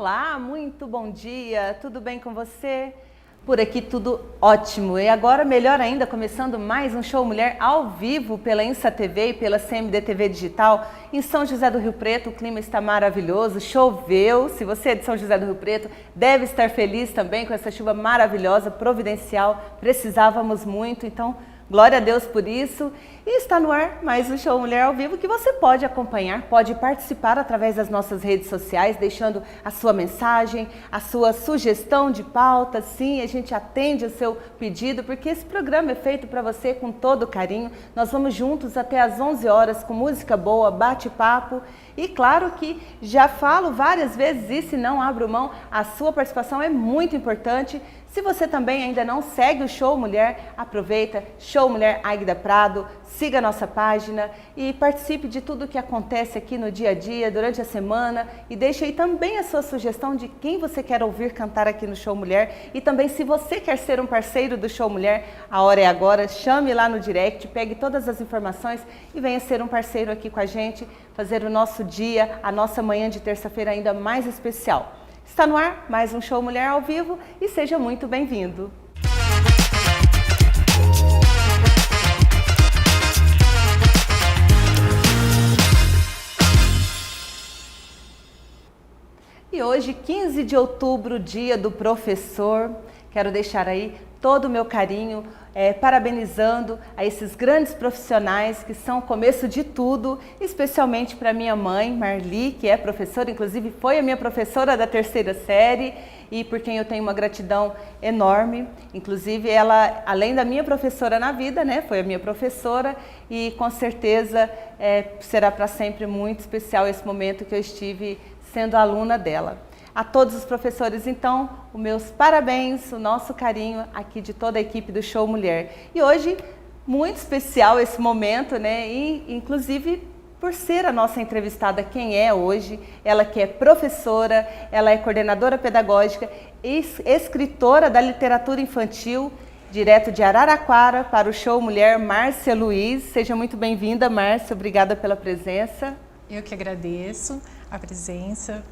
Olá, muito bom dia, tudo bem com você? Por aqui tudo ótimo e agora melhor ainda, começando mais um Show Mulher ao vivo pela Insa TV e pela CMD TV Digital em São José do Rio Preto. O clima está maravilhoso, choveu, se você é de São José do Rio Preto deve estar feliz também com essa chuva maravilhosa, providencial, precisávamos muito, então glória a Deus por isso. E está no ar mais um Show Mulher ao vivo que você pode acompanhar, pode participar através das nossas redes sociais, deixando a sua mensagem, a sua sugestão de pauta. Sim, a gente atende o seu pedido, porque esse programa é feito para você com todo carinho. Nós vamos juntos até às 11 horas com música boa, bate-papo. E claro que já falo várias vezes isso e não abro mão, a sua participação é muito importante. Se você também ainda não segue o Show Mulher, aproveita, Show Mulher Águida Prado, siga a nossa página e participe de tudo que acontece aqui no dia a dia, durante a semana, e deixe aí também a sua sugestão de quem você quer ouvir cantar aqui no Show Mulher. E também, se você quer ser um parceiro do Show Mulher, a hora é agora, chame lá no direct, pegue todas as informações e venha ser um parceiro aqui com a gente, fazer o nosso dia, a nossa manhã de terça-feira ainda mais especial. Está no ar mais um Show Mulher ao vivo e seja muito bem-vindo. E hoje, 15 de outubro, dia do professor, quero deixar aí todo o meu carinho, parabenizando a esses grandes profissionais que são o começo de tudo, especialmente para minha mãe, Marli, que é professora, inclusive foi a minha professora da terceira série e por quem eu tenho uma gratidão enorme. Inclusive ela, além da minha professora na vida, né, foi a minha professora e com certeza será para sempre muito especial esse momento que eu estive sendo aluna dela. A todos os professores, então, os meus parabéns, o nosso carinho aqui de toda a equipe do Show Mulher. E hoje, muito especial esse momento, né? E, inclusive, por ser a nossa entrevistada quem é hoje, ela que é professora, ela é coordenadora pedagógica, escritora da literatura infantil, direto de Araraquara para o Show Mulher, Márcia Luiz. Seja muito bem-vinda, Márcia, obrigada pela presença. Eu que agradeço a presença.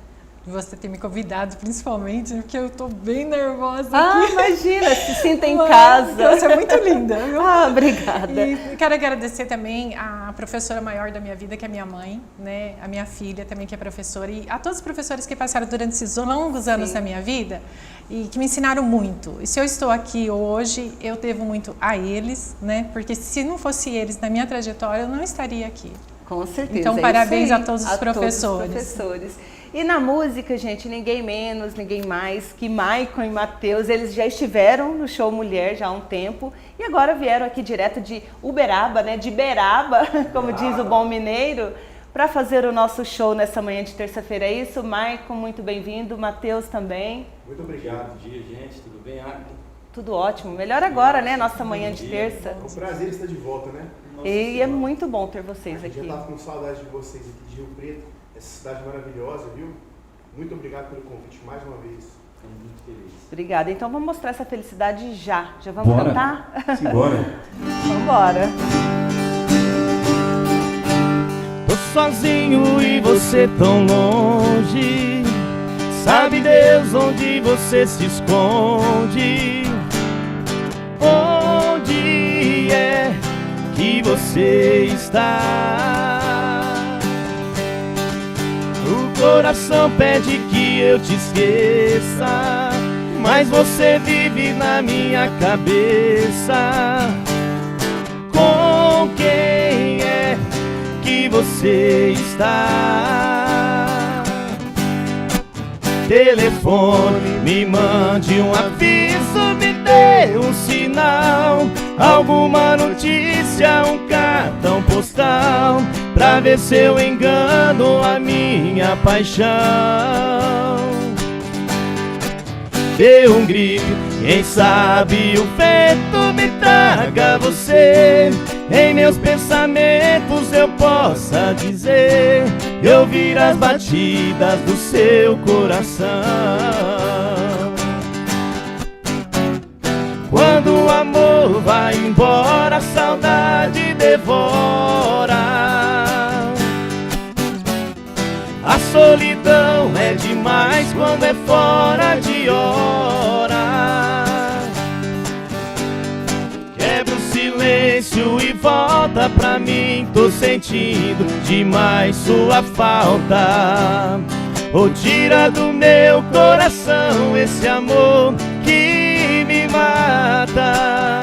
Você ter me convidado, principalmente, porque eu tô bem nervosa aqui. Imagina, se sinta em casa. Você é muito linda, viu? Obrigada. E quero agradecer também a professora maior da minha vida, que é minha mãe, né? A minha filha também, que é professora, e a todos os professores que passaram durante esses longos anos da minha vida e que me ensinaram muito. E se eu estou aqui hoje, eu devo muito a eles, né? Porque se não fosse eles na minha trajetória, eu não estaria aqui. Com certeza. Então, parabéns a todos os professores. Todos os professores. E na música, gente, ninguém menos, ninguém mais que Maicon e Matheus, eles já estiveram no Show Mulher já há um tempo e agora vieram aqui direto de Uberaba, né, de Beraba, como diz o bom mineiro, para fazer o nosso show nessa manhã de terça-feira. É isso, Maicon, muito bem-vindo, Matheus também. Muito obrigado, bom dia, gente, tudo bem, Águida? Tudo ótimo, melhor agora, né, nossa manhã de terça. É um prazer estar de volta, né? E é muito bom ter vocês aqui. Já estava com saudade de vocês aqui de Rio Preto. Essa cidade maravilhosa, viu? Muito obrigado pelo convite mais uma vez. Estou muito feliz. Obrigada. Então vamos mostrar essa felicidade já. Já vamos cantar? Simbora. Vambora. Tô sozinho e você tão longe. Sabe Deus onde você se esconde? Onde é que você está? O coração pede que eu te esqueça, mas você vive na minha cabeça. Com quem é que você está? Telefone, me mande um aviso, me dê um sinal, alguma notícia, um cartão postal, pra ver se eu engano a minha paixão. Dê um grito, quem sabe o vento me traga você. Em meus pensamentos eu possa dizer e ouvir as batidas do seu coração. Quando o amor vai embora, a saudade devora. A solidão é demais mas quando é fora de hora, quebra o silêncio e volta pra mim. Tô sentindo demais sua falta. Ou tira do meu coração esse amor que me mata.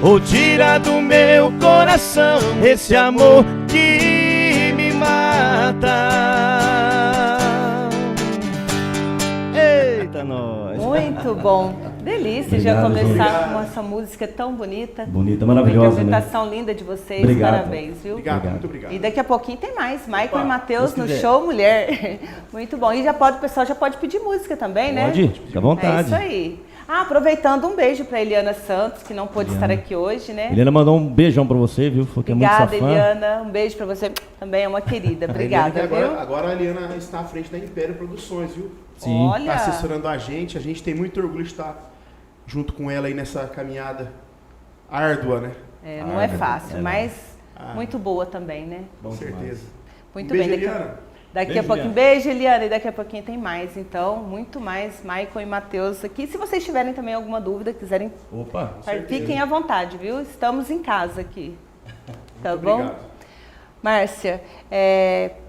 Ou tira do meu coração esse amor que me mata. Eita, nós! Muito bom. Delícia já começar com essa música tão bonita. Bonita, maravilhosa. Uma interpretação linda de vocês. Obrigado. Parabéns, viu? Obrigado, muito obrigado. E daqui a pouquinho tem mais. Maicon e Matheus se no quiser. Show Mulher. Muito bom. E o pessoal já pode pedir música também, né? Pode, fica à vontade. É isso aí. Aproveitando, um beijo para Eliana Santos, que não pôde estar aqui hoje, né? Eliana mandou um beijão pra você, viu? Falou que Obrigada, é muito sua fã. Eliana. Um beijo para você. Também é uma querida. Obrigada, Eliana, viu? agora a Eliana está à frente da Império Produções, viu? Sim. Olha. Está assessorando a gente tem muito orgulho de estar junto com ela aí nessa caminhada árdua, né? É, não é fácil, não. mas muito boa também, né? Com certeza. Muito Beijo, bem. Eliana. Daqui a Beijo, pouquinho, Eliana. beijo, Eliana, e daqui a pouquinho tem mais, então, muito mais, Maicon e Matheus aqui. Se vocês tiverem também alguma dúvida, quiserem, Opa! fiquem à vontade, viu? Estamos em casa aqui, tá Muito bom? obrigado. Márcia,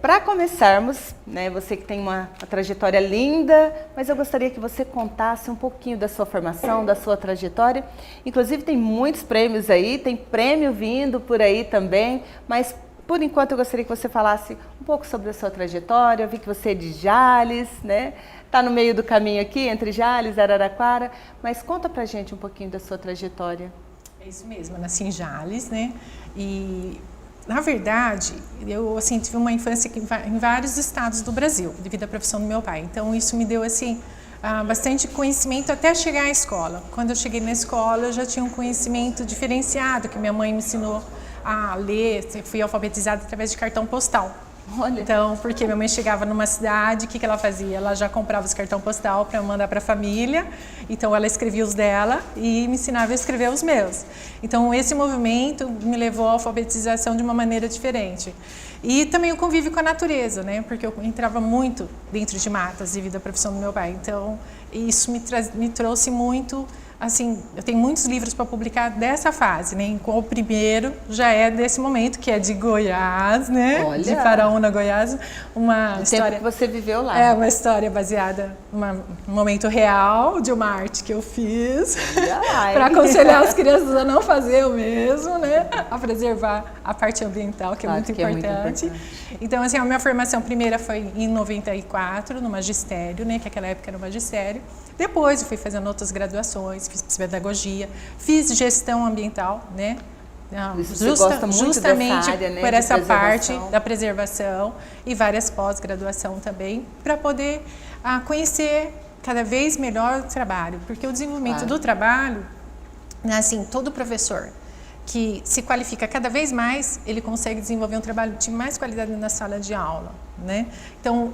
para começarmos, né, você que tem uma trajetória linda, mas eu gostaria que você contasse um pouquinho da sua formação, da sua trajetória. Inclusive tem muitos prêmios aí, tem prêmio vindo por aí também, mas por enquanto eu gostaria que você falasse um pouco sobre a sua trajetória. Eu vi que você é de Jales, né? Tá no meio do caminho aqui, entre Jales e Araraquara, mas conta pra gente um pouquinho da sua trajetória. É isso mesmo, eu nasci em Jales, né? E, na verdade, eu assim, tive uma infância em vários estados do Brasil, devido à profissão do meu pai. Então, isso me deu, assim, bastante conhecimento até chegar à escola. Quando eu cheguei na escola, eu já tinha um conhecimento diferenciado, que minha mãe me ensinou a ler, fui alfabetizada através de cartão postal. Olha. Então, porque minha mãe chegava numa cidade, o que ela fazia? Ela já comprava os cartão postal para mandar para a família, então ela escrevia os dela e me ensinava a escrever os meus. Então, esse movimento me levou à alfabetização de uma maneira diferente. E também o convívio com a natureza, né? Porque eu entrava muito dentro de matas devido à profissão do meu pai. Então, isso me trouxe muito. Assim, eu tenho muitos livros para publicar dessa fase, né? O primeiro já é desse momento, que é de Goiás, né? Olha. De Faraúna, Goiás. Uma O história. tempo que você viveu lá. É uma história baseada num momento real de uma arte que eu fiz Ai. para aconselhar as crianças a não fazer o mesmo, né? A preservar a parte ambiental, que é, Claro muito, que é muito importante. Então, assim, a minha formação primeira foi em 94, no magistério, né? Que naquela época era o magistério. Depois eu fui fazendo outras graduações, fiz pedagogia, fiz gestão ambiental, né? Você gosta muito justamente dessa área, né, por de essa parte preservação. da preservação e várias pós-graduação também, para poder conhecer cada vez melhor o trabalho, porque o desenvolvimento Claro. do trabalho, né, assim, todo professor que se qualifica cada vez mais, ele consegue desenvolver um trabalho de mais qualidade na sala de aula, né? Então,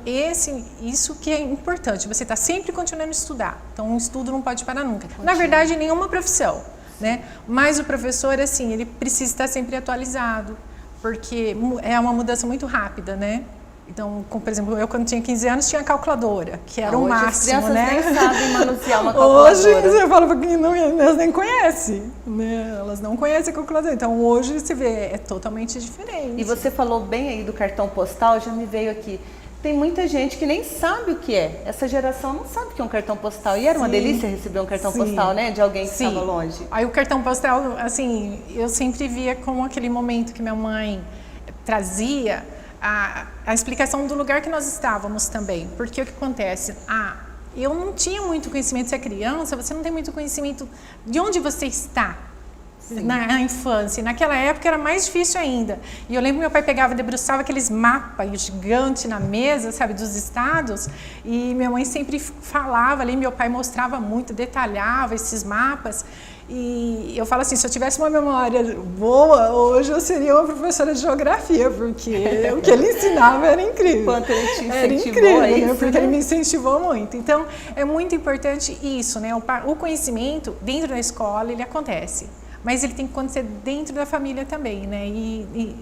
isso que é importante, você está sempre continuando a estudar, então o estudo não pode parar nunca. Na verdade, nenhuma profissão, né? Mas o professor, assim, ele precisa estar sempre atualizado, porque é uma mudança muito rápida, né? Então, por exemplo, eu quando tinha 15 anos tinha calculadora, que era o Hoje máximo, as crianças né? nem sabem manusear uma calculadora. Hoje você fala para quem não, elas nem conhecem, né? Elas não conhecem a calculadora. Então, hoje você vê, é totalmente diferente. E você falou bem aí do cartão postal, já me veio aqui. Tem muita gente que nem sabe o que é. Essa geração não sabe o que é um cartão postal. E era uma Sim. delícia receber um cartão Sim. postal, né? De alguém que Sim. estava longe. Aí o cartão postal, assim, eu sempre via como aquele momento que minha mãe trazia a explicação do lugar que nós estávamos também. Porque o que acontece? Eu não tinha muito conhecimento, se é criança, você não tem muito conhecimento de onde você está. Na infância. Naquela época era mais difícil ainda. E eu lembro que meu pai pegava e debruçava aqueles mapas gigantes na mesa, sabe, dos estados. E minha mãe sempre falava ali, meu pai mostrava muito, detalhava esses mapas. E eu falo assim, se eu tivesse uma memória boa, hoje eu seria uma professora de geografia, porque o que ele ensinava era incrível. Quanto ele te Era incentivou incrível, a isso, né? Porque né? ele me incentivou muito. Então, é muito importante isso, né? O conhecimento dentro da escola, ele acontece. Mas ele tem que acontecer dentro da família também, né? E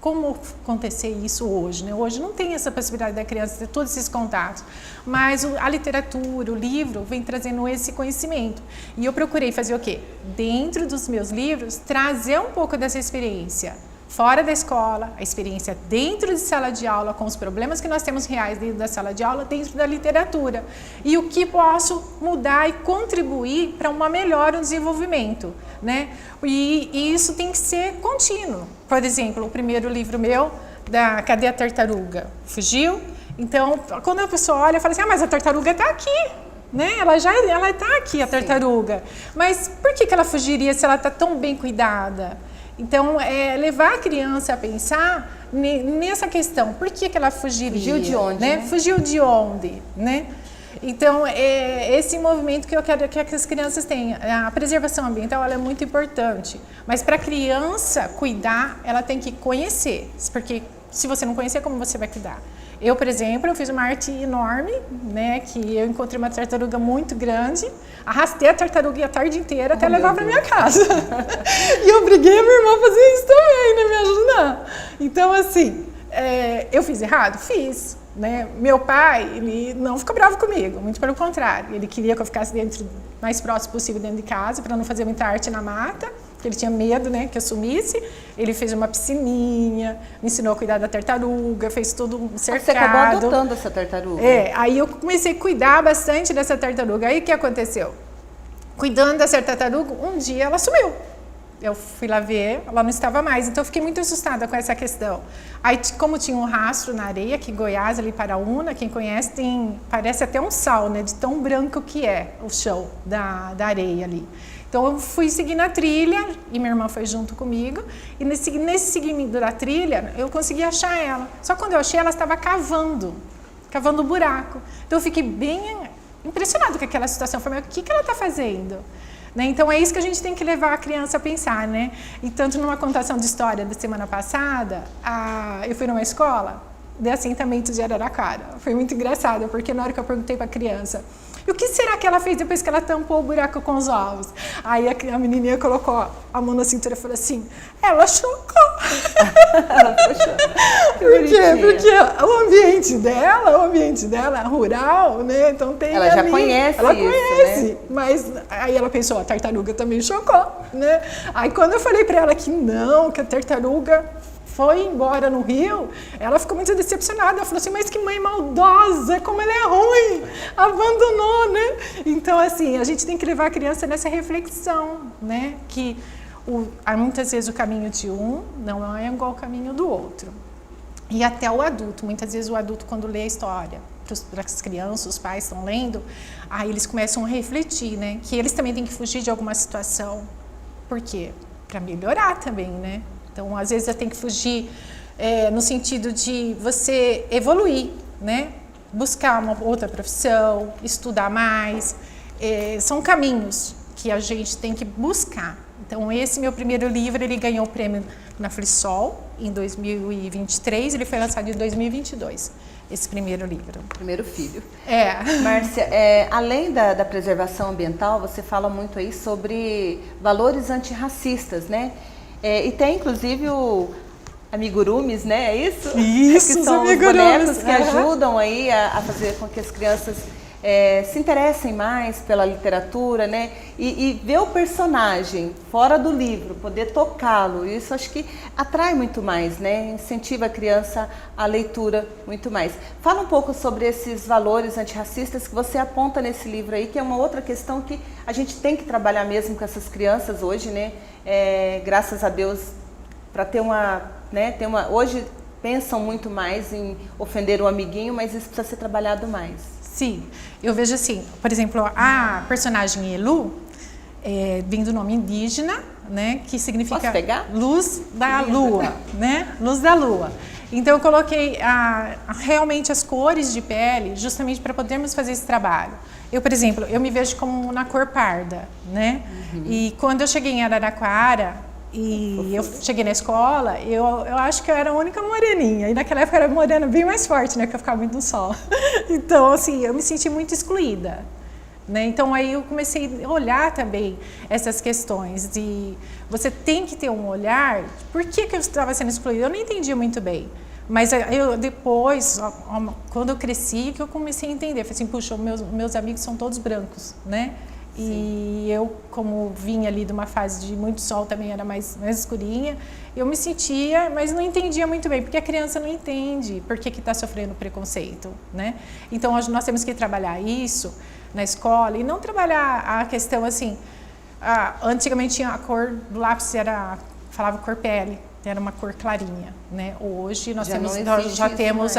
como acontecer isso hoje, né? Hoje não tem essa possibilidade da criança ter todos esses contatos, mas a literatura, o livro, vem trazendo esse conhecimento. E eu procurei fazer o quê? Dentro dos meus livros, trazer um pouco dessa experiência fora da escola, a experiência dentro de sala de aula, com os problemas que nós temos reais dentro da sala de aula, dentro da literatura. E o que posso mudar e contribuir para uma melhora no desenvolvimento, né? E isso tem que ser contínuo. Por exemplo, o primeiro livro meu, Cadê a Tartaruga? Fugiu? Então, quando a pessoa olha, fala assim, mas a tartaruga está aqui. Né? Ela está aqui, a tartaruga. Mas por que ela fugiria se ela está tão bem cuidada? Então, levar a criança a pensar nessa questão. Por que ela fugiria? Fugiu de onde? Né? Né? Fugiu de onde? Né? Então, esse movimento que eu quero que as crianças tenham. A preservação ambiental ela é muito importante. Mas para a criança cuidar, ela tem que conhecer. Porque se você não conhecer, como você vai cuidar? Eu, por exemplo, eu fiz uma arte enorme, né, que eu encontrei uma tartaruga muito grande, arrastei a tartaruga a tarde inteira até levar para minha casa. E obriguei a minha irmã a fazer isso também, né, me ajudar. Então, assim, eu fiz errado? Fiz. Né? Meu pai, ele não ficou bravo comigo, muito pelo contrário. Ele queria que eu ficasse mais próximo possível dentro de casa, para não fazer muita arte na mata, porque ele tinha medo, né, que eu sumisse. Ele fez uma piscininha, me ensinou a cuidar da tartaruga, fez tudo um cercado. Você acabou adotando essa tartaruga. Aí eu comecei a cuidar bastante dessa tartaruga. Aí o que aconteceu? Cuidando dessa tartaruga, um dia ela sumiu. Eu fui lá ver, ela não estava mais, então eu fiquei muito assustada com essa questão. Aí, como tinha um rastro na areia, que Goiás, ali Paraúna, quem conhece, parece até um sal, né, de tão branco que é o chão da areia ali. Então eu fui seguindo a trilha, e minha irmã foi junto comigo, e nesse seguimento da trilha, eu consegui achar ela. Só que quando eu achei, ela estava cavando um buraco. Então eu fiquei bem impressionada com aquela situação. Eu falei, mas o que ela está fazendo? Né? Então é isso que a gente tem que levar a criança a pensar, né? E tanto numa contação de história da semana passada, eu fui numa escola de assentamento de Araraquara. Foi muito engraçado, porque na hora que eu perguntei para a criança, e o que será que ela fez depois que ela tampou o buraco com os ovos? Aí a menininha colocou a mão na cintura e falou assim, ela chocou. Por quê? Porque o ambiente dela é rural, né? Então tem ela já conhece ela isso, conhece, né? Mas aí ela pensou, a tartaruga também chocou, né? Aí quando eu falei para ela que não, que a tartaruga foi embora no rio, ela ficou muito decepcionada. Ela falou assim, mas que mãe maldosa, como ela é ruim, abandonou, né? Então, assim, a gente tem que levar a criança nessa reflexão, né? Que muitas vezes o caminho de um não é igual ao caminho do outro. E até o adulto, muitas vezes o adulto, quando lê a história, para as crianças, os pais estão lendo, aí eles começam a refletir, né? Que eles também têm que fugir de alguma situação. Por quê? Para melhorar também, né? Então, às vezes, eu tenho que fugir no sentido de você evoluir, né? Buscar uma outra profissão, estudar mais. São caminhos que a gente tem que buscar. Então, esse meu primeiro livro, ele ganhou o prêmio na Flisol em 2023, ele foi lançado em 2022, esse primeiro livro. Primeiro filho. Márcia, além da preservação ambiental, você fala muito aí sobre valores antirracistas, né? E tem, inclusive, o amigurumis, né? É isso? Isso, que são os os bonecos que uhum. ajudam aí a fazer com que as crianças se interessem mais pela literatura, né? E ver o personagem fora do livro, poder tocá-lo, isso acho que atrai muito mais, né? Incentiva a criança à leitura muito mais. Fala um pouco sobre esses valores antirracistas que você aponta nesse livro aí, que é uma outra questão que a gente tem que trabalhar mesmo com essas crianças hoje, né? Graças a Deus, para ter hoje pensam muito mais em ofender o amiguinho, mas isso precisa ser trabalhado mais. Sim, eu vejo assim, por exemplo, a personagem Elu vem do nome indígena, né, que significa Posso pegar? luz da lua, né, luz da lua. Então eu coloquei realmente as cores de pele justamente para podermos fazer esse trabalho. Eu, por exemplo, eu me vejo como na cor parda, né, e quando eu cheguei em Araraquara, e eu cheguei na escola, eu acho que eu era a única moreninha. E naquela época eu era morena bem mais forte, né? Porque eu ficava muito no sol. Então, assim, eu me senti muito excluída. né? Então aí eu comecei a olhar também essas questões e você tem que ter um olhar, por que eu estava sendo excluída? Eu não entendia muito bem. Mas eu depois, quando eu cresci, que eu comecei a entender. Falei assim, puxa, meus amigos são todos brancos, né? E eu, como vinha ali de uma fase de muito sol, também era mais escurinha, eu me sentia, mas não entendia muito bem, porque a criança não entende por que está sofrendo preconceito, né? Então, nós temos que trabalhar isso na escola e não trabalhar a questão assim, antigamente tinha a cor do lápis, falava cor pele, era uma cor clarinha, né? Hoje nós já temos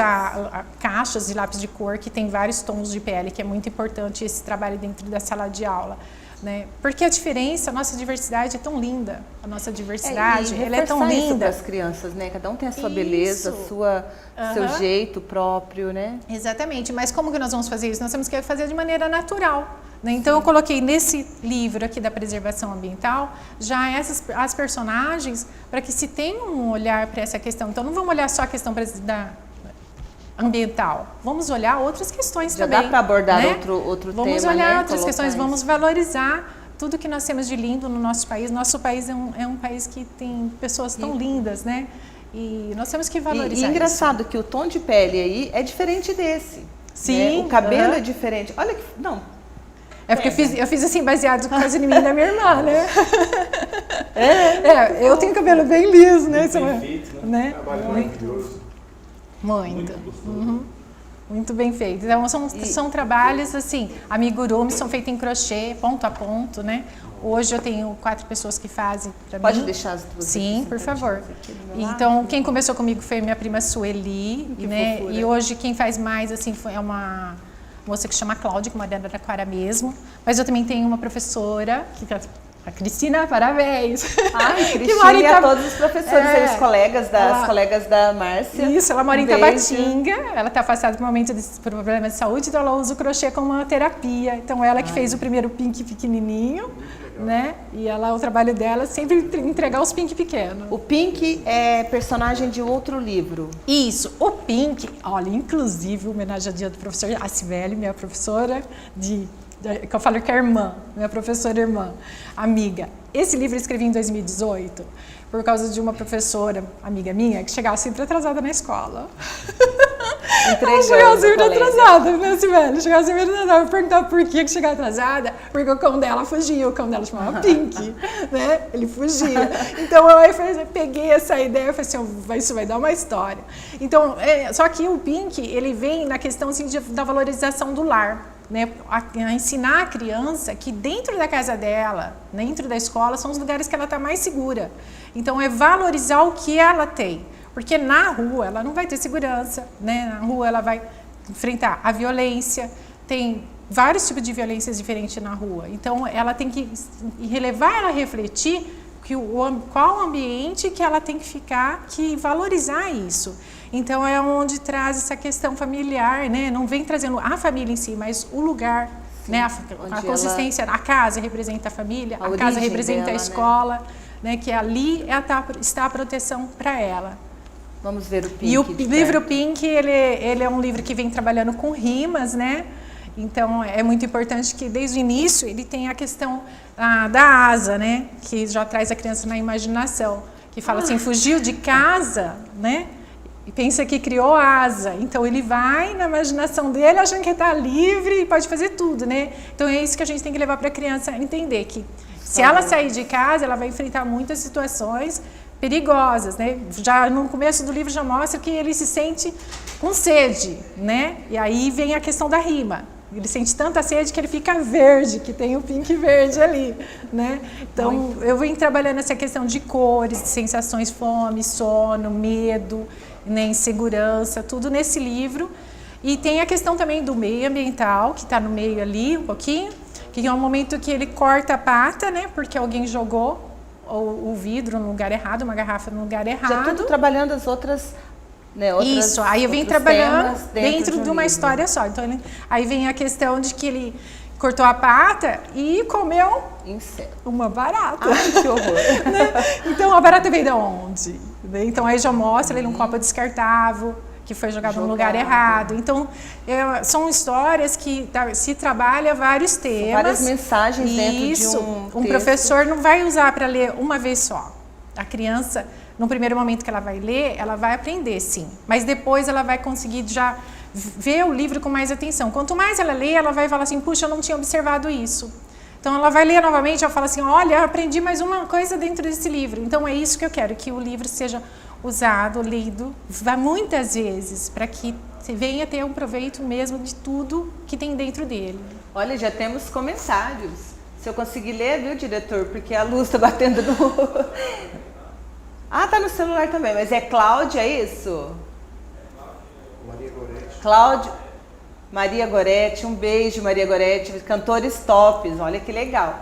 caixas de lápis de cor que tem vários tons de pele, que é muito importante esse trabalho dentro da sala de aula, né? Porque a diferença, a nossa diversidade é tão linda, a nossa diversidade, ela é tão linda para as crianças, né? Cada um tem a sua beleza, seu jeito próprio, né? Exatamente, mas como que nós vamos fazer isso? Nós temos que fazer de maneira natural. Então eu coloquei nesse livro aqui da preservação ambiental já as personagens para que se tenha um olhar para essa questão. Então não vamos olhar só a questão ambiental, vamos olhar outras questões também. Já dá para abordar, né? outro tema, vamos olhar, né? Outras questões, vamos valorizar tudo que nós temos de lindo no nosso país. Nosso país é um país que tem pessoas tão lindas, né? E nós temos que valorizar. E engraçado que o tom de pele aí é diferente desse. Sim. Né? O cabelo é diferente. Olha que É porque eu fiz assim, baseado quase em mim e da minha irmã, né? Eu tenho cabelo bem liso, né? Bem feito, né? Trabalho maravilhoso. Muito. Muito bem feito. Então, são trabalhos, assim, amigurumi, são feitos em crochê, ponto a ponto, né? Hoje eu tenho 4 pessoas que fazem para mim. Pode deixar as duas? Sim, por favor. Então, quem começou comigo foi minha prima Sueli, né? Fofura. E hoje quem faz mais, assim, é uma moça que chama Cláudia, que mora na Araraquara mesmo. Mas eu também tenho uma professora, a Cristina, parabéns. Cristina e a todos os professores, os colegas da Márcia. Isso, ela mora em Tabatinga, ela está afastada por momento de problema de saúde, então ela usa o crochê como uma terapia. Então ela que fez o primeiro pink pequenininho, né? E o trabalho dela é sempre entregar os pink pequenos. O Pink é personagem de outro livro. Isso, o Pink, olha, inclusive homenagem ao dia do professor Acibele, minha professora que eu falo que é irmã, minha professora irmã, amiga. Esse livro eu escrevi em 2018 por causa de uma professora, amiga minha, que chegava sempre atrasada na escola. Ela chegava sempre atrasada, né, Sibeli? Chegava sempre atrasada. Eu perguntava por que chegava atrasada, porque o cão dela fugia, o cão dela chamava Pink, né? Ele fugia. Então eu peguei essa ideia e falei assim, isso vai dar uma história. Então, só que o Pink, ele vem na questão assim, da valorização do lar. Né, a ensinar a criança que dentro da casa dela, dentro da escola, são os lugares que ela está mais segura. Então, é valorizar o que ela tem. Porque na rua ela não vai ter segurança, né? Na rua ela vai enfrentar a violência, tem vários tipos de violências diferentes na rua. Então, ela tem que levar ela a refletir qual o ambiente que ela tem que ficar, que valorizar isso. Então, é onde traz essa questão familiar, né? Não vem trazendo a família em si, mas o lugar, sim, né? A consistência, a casa representa a família, a casa representa dela, a escola, né? Que ali está a proteção para ela. Vamos ver o Pink. E o livro Pink, ele é um livro que vem trabalhando com rimas, né? Então, é muito importante que, desde o início, ele tem a questão da asa, né? Que já traz a criança na imaginação. Que fala assim, fugiu de casa, né? E pensa que criou asa. Então, ele vai na imaginação dele, achando que está livre e pode fazer tudo, né? Então, é isso que a gente tem que levar para a criança entender, que se ela sair de casa, ela vai enfrentar muitas situações perigosas, né? Já no começo do livro já mostra que ele se sente com sede, né? E aí vem a questão da rima. Ele sente tanta sede que ele fica verde, que tem o pink verde ali, né? Então, eu venho trabalhando essa questão de cores, de sensações, fome, sono, medo, né, insegurança, tudo nesse livro. E tem a questão também do meio ambiental, que está no meio ali um pouquinho, que é um momento que ele corta a pata, né? Porque alguém jogou o vidro no lugar errado, uma garrafa no lugar errado. Já tudo trabalhando as outras... Né, isso, aí eu venho trabalhando dentro de uma história só. Então, aí vem a questão de que ele cortou a pata e comeu uma barata. Ai, que horror. Né? Então, a barata veio de onde? Então, aí já mostra ele num copo descartável. que foi jogado no lugar errado. Então, são histórias que se trabalha vários temas. São várias mensagens dentro de um texto. Professor não vai usar para ler uma vez só. A criança, no primeiro momento que ela vai ler, ela vai aprender, sim. Mas depois ela vai conseguir já ver o livro com mais atenção. Quanto mais ela lê, ela vai falar assim, puxa, eu não tinha observado isso. Então, ela vai ler novamente, ela fala assim, olha, eu aprendi mais uma coisa dentro desse livro. Então, é isso que eu quero, que o livro seja usado, lido, muitas vezes, para que você venha ter um proveito mesmo de tudo que tem dentro dele. Olha, já temos comentários. Se eu conseguir ler, viu, diretor? Porque a luz está batendo no... Ah, tá no celular também, mas é Cláudia, é isso? Maria Goretti. Cláudia... Maria Goretti, um beijo, Maria Goretti, cantores tops, olha que legal.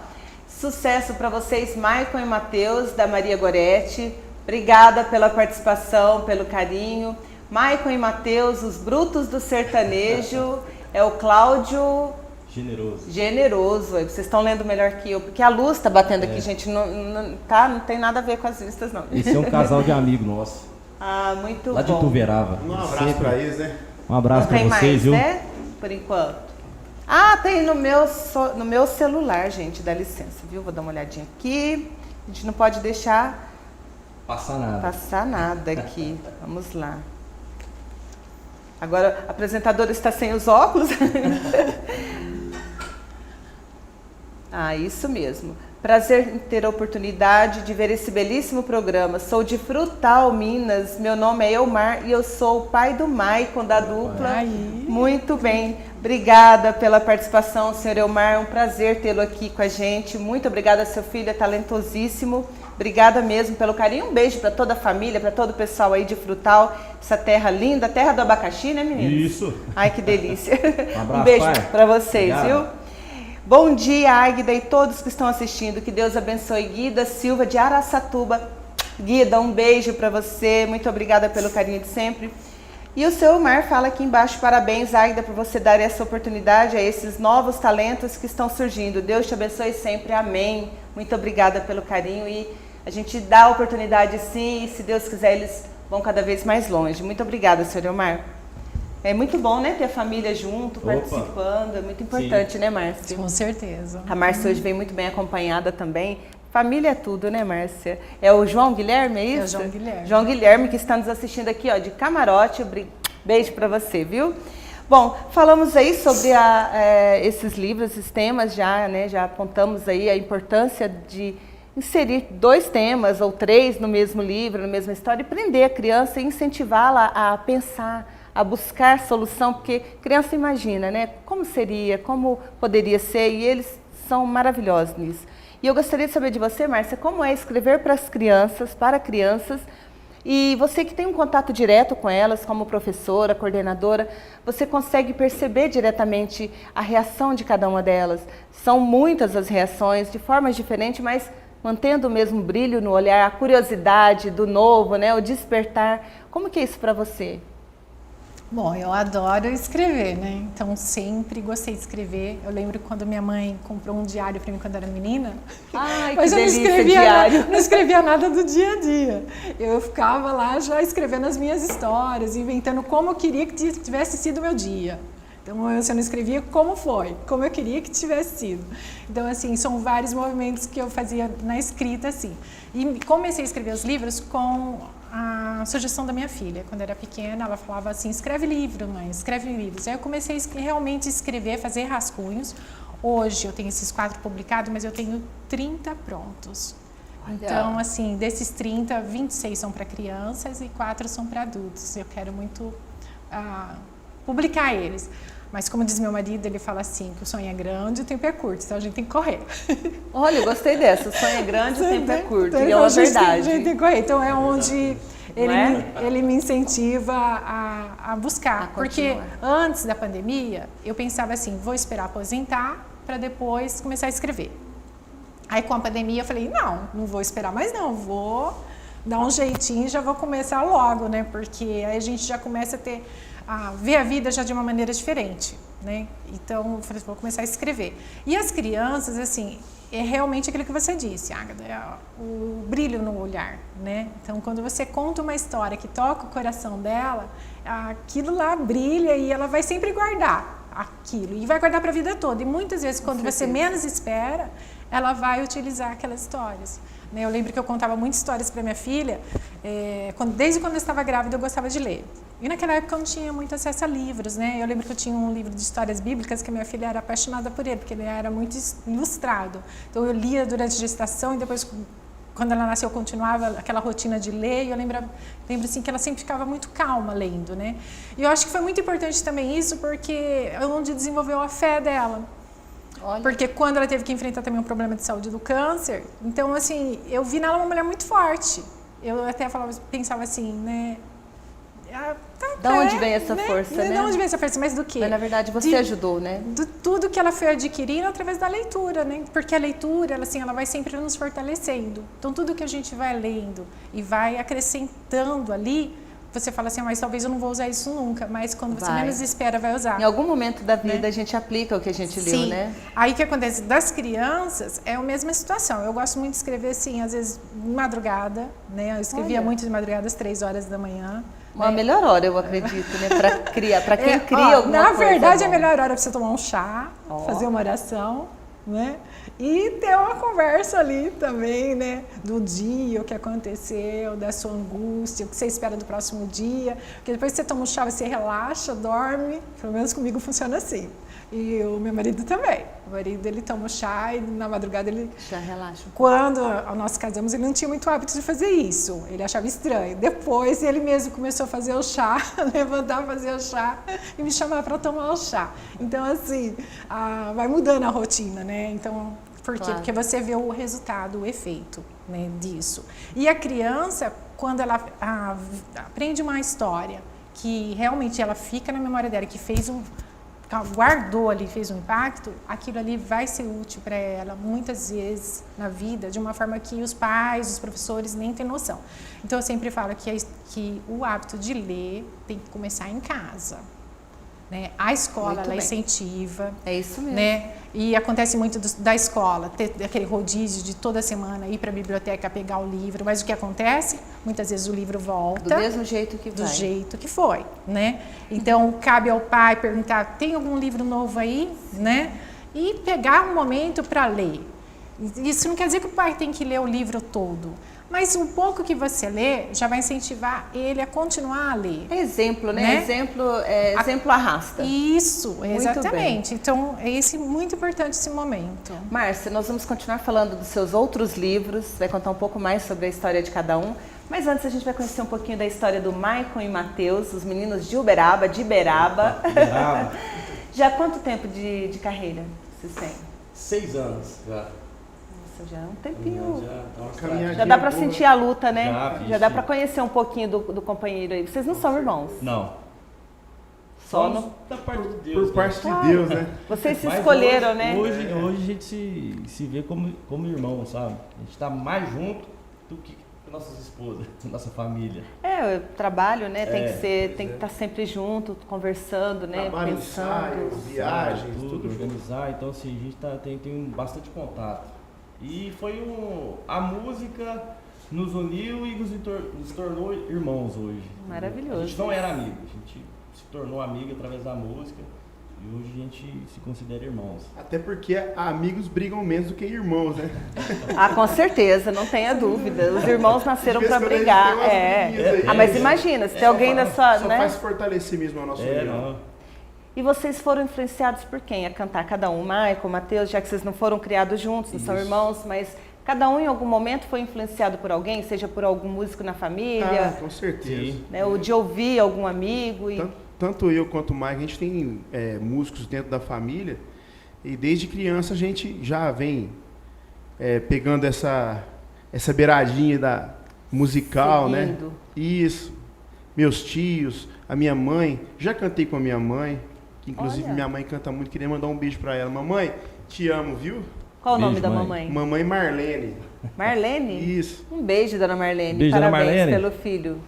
Sucesso para vocês, Maicon e Matheus, da Maria Goretti. Obrigada pela participação, pelo carinho. Maicon e Matheus, os brutos do sertanejo. É o Cláudio... Generoso. Vocês estão lendo melhor que eu, porque a luz está batendo aqui, gente. Não tem nada a ver com as vistas, não. Esse é um casal de amigo nosso. Ah, muito lá bom. Lá de Tuverava. Um abraço para eles, né? Um abraço para vocês, mais, viu? Né? Por enquanto. Ah, tem no meu celular, gente. Dá licença, viu? Vou dar uma olhadinha aqui. A gente não pode deixar passar nada aqui. Vamos lá. Agora, a apresentadora está sem os óculos. Ah, isso mesmo. Prazer em ter a oportunidade de ver esse belíssimo programa. Sou de Frutal, Minas. Meu nome é Elmar e eu sou o pai do Maicon, da dupla. Muito bem. Obrigada pela participação, senhor Elmar. É um prazer tê-lo aqui com a gente. Muito obrigada, seu filho é talentosíssimo. Obrigada mesmo pelo carinho. Um beijo para toda a família, para todo o pessoal aí de Frutal. Essa terra linda, terra do abacaxi, né, meninos? Isso. Ai, que delícia. Abraço, um beijo para vocês, obrigado. viu? Bom dia, Águida e todos que estão assistindo. Que Deus abençoe. Guida Silva de Araçatuba. Guida, um beijo para você. Muito obrigada pelo carinho de sempre. E o seu Omar fala aqui embaixo, parabéns, Águida, por você dar essa oportunidade a esses novos talentos que estão surgindo. Deus te abençoe sempre. Amém. Muito obrigada pelo carinho e a gente dá a oportunidade sim e se Deus quiser eles vão cada vez mais longe. Muito obrigada, senhor Omar. É muito bom, né, ter a família junto, participando, é muito importante, sim, né, Márcia? Com certeza. A Márcia hoje vem muito bem acompanhada também. Família é tudo, né, Márcia? É o João Guilherme, é isso? É o João Guilherme. João Guilherme que está nos assistindo aqui, ó, de camarote. Beijo para você, viu? Bom, falamos aí sobre esses livros, esses temas já, né, já apontamos aí a importância de inserir 2 temas ou 3 no mesmo livro, na mesma história e prender a criança e incentivá-la a pensar, a buscar solução, porque criança imagina, né? Como seria, como poderia ser, e eles são maravilhosos nisso. E eu gostaria de saber de você, Márcia, como é escrever para crianças, e você que tem um contato direto com elas, como professora, coordenadora, você consegue perceber diretamente a reação de cada uma delas. São muitas as reações, de formas diferentes, mas mantendo o mesmo brilho no olhar, a curiosidade do novo, né? O despertar. Como que é isso para você? Bom, eu adoro escrever, né? Então sempre gostei de escrever. Eu lembro quando minha mãe comprou um diário para mim quando era menina. Ai, mas que eu delícia, diário. não escrevia nada do dia a dia. Eu ficava lá já escrevendo as minhas histórias, inventando como eu queria que tivesse sido o meu dia. Então eu não escrevia como foi, como eu queria que tivesse sido. Então assim, são vários movimentos que eu fazia na escrita assim. E comecei a escrever os livros com a sugestão da minha filha. Quando era pequena, ela falava assim, escreve livro, mãe, escreve livros. Aí eu comecei a realmente escrever, fazer rascunhos. Hoje eu tenho esses 4 publicados, mas eu tenho 30 prontos. Então, assim, desses 30, 26 são para crianças e 4 são para adultos. Eu quero muito publicar eles. Mas como diz meu marido, ele fala assim, que o sonho é grande e o tempo é curto, então a gente tem que correr. Olha, eu gostei dessa, o sonho é grande e o tempo é curto, e é uma verdade. A gente tem que correr, então é onde ele me incentiva a buscar. Porque antes da pandemia, eu pensava assim, vou esperar aposentar para depois começar a escrever. Aí com a pandemia eu falei, não vou esperar mais não, vou dar um jeitinho e já vou começar logo, né? Porque aí a gente já começa a ver a vida já de uma maneira diferente, né? Então, eu falei, vou começar a escrever. E as crianças, assim, é realmente aquilo que você disse, Ágata, é o brilho no olhar, né? Então, quando você conta uma história que toca o coração dela, aquilo lá brilha e ela vai sempre guardar aquilo. E vai guardar para a vida toda. E muitas vezes, quando você menos espera, ela vai utilizar aquelas histórias. Eu lembro que eu contava muitas histórias para minha filha, desde quando eu estava grávida eu gostava de ler. E naquela época eu não tinha muito acesso a livros, né? Eu lembro que eu tinha um livro de histórias bíblicas que a minha filha era apaixonada por ele, porque ele era muito ilustrado. Então eu lia durante a gestação e depois, quando ela nasceu, eu continuava aquela rotina de ler. E eu lembro assim, que ela sempre ficava muito calma lendo, né? E eu acho que foi muito importante também isso, porque é onde desenvolveu a fé dela. Olha. Porque quando ela teve que enfrentar também um problema de saúde do câncer, então assim, eu vi nela uma mulher muito forte. Eu até pensava assim, né? Da onde vem essa força, né? Da onde vem essa força, mas do quê? Mas na verdade você ajudou, né? De tudo que ela foi adquirindo através da leitura, né? Porque a leitura, ela vai sempre nos fortalecendo. Então tudo que a gente vai lendo e vai acrescentando ali, você fala assim, mas talvez eu não vou usar isso nunca, mas quando você menos espera, vai usar. Em algum momento da vida, né? A gente aplica o que a gente leu, né? Aí o que acontece? Das crianças, é a mesma situação. Eu gosto muito de escrever, assim, às vezes, de madrugada, né? Eu escrevia muito de madrugada, às 3 horas da manhã. Uma melhor hora, eu acredito, né? Para quem cria alguma coisa. Na verdade, é a melhor hora é para você tomar um chá, fazer uma oração, né? E ter uma conversa ali também, né? Do dia, o que aconteceu, da sua angústia, o que você espera do próximo dia. Porque depois que você toma um chá, você relaxa, dorme. Pelo menos comigo funciona assim. E o meu marido também. O marido, ele toma o chá e na madrugada ele... Já relaxa. Quando nós casamos, ele não tinha muito hábito de fazer isso. Ele achava estranho. Depois, ele mesmo começou a fazer o chá, levantar, fazer o chá e me chamar para tomar o chá. Então, assim, vai mudando a rotina, né? Então, por quê? Claro. Porque você vê o resultado, o efeito, né, disso. E a criança, quando ela aprende uma história que realmente ela fica na memória dela, que guardou ali, fez um impacto, aquilo ali vai ser útil para ela muitas vezes na vida, de uma forma que os pais, os professores nem têm noção. Então eu sempre falo que o hábito de ler tem que começar em casa, né? A escola, ela incentiva. É isso mesmo. Né? E acontece muito da escola, ter aquele rodízio de toda semana ir para a biblioteca pegar o livro, mas o que acontece? Muitas vezes o livro volta. Do mesmo jeito que vai. Do jeito que foi, né? Então, cabe ao pai perguntar, tem algum livro novo aí, né? E pegar um momento para ler. Isso não quer dizer que o pai tem que ler o livro todo, mas um pouco que você lê já vai incentivar ele a continuar a ler. É exemplo, né? Exemplo arrasta. Isso, exatamente. Então, é muito importante esse momento. Márcia, nós vamos continuar falando dos seus outros livros, vai contar um pouco mais sobre a história de cada um, mas antes a gente vai conhecer um pouquinho da história do Maicon e Matheus, os meninos de Uberaba, de Iberaba. Já há quanto tempo de carreira vocês têm? 6 anos já. Já é um tempinho. Já dá para sentir a luta, né? Já dá para conhecer um pouquinho do companheiro aí. Vocês não são irmãos? Não. Só no... da parte de Deus. Por parte de Deus, né? Vocês se escolheram, né? Hoje a gente se vê como irmão, sabe? A gente está mais junto do que nossas esposas, nossa família. O trabalho, né? Tem que estar sempre junto, conversando, né? Trabalho, pensando. ensaios, viagens, tudo organizar. Então, assim, a gente tem bastante contato. E foi a música nos uniu e nos tornou irmãos hoje. Maravilhoso. A gente não era amigo, a gente se tornou amigo através da música e hoje a gente se considera irmãos. Até porque amigos brigam menos do que irmãos, né? Com certeza, não tenha dúvida. Os irmãos nasceram para brigar. Mas imagina, se tem alguém da sua... Só faz fortalecer mesmo a nossa união. E vocês foram influenciados por quem a cantar? Cada um, Maicon, Matheus, já que vocês não foram criados juntos, não são irmãos, mas cada um em algum momento foi influenciado por alguém, seja por algum músico na família? Com certeza. Né, ou de ouvir algum amigo. Tanto eu quanto o Maicon, a gente tem músicos dentro da família e desde criança a gente já vem pegando essa beiradinha da musical, seguindo, né? Isso. Meus tios, a minha mãe, já cantei com a minha mãe. Inclusive, minha mãe canta muito, queria mandar um beijo pra ela. Mamãe, te amo, viu? Qual o nome da mamãe? Mamãe Marlene. Marlene? Isso. Um beijo, dona Marlene. Beijo, dona Parabéns Marlene. pelo filho.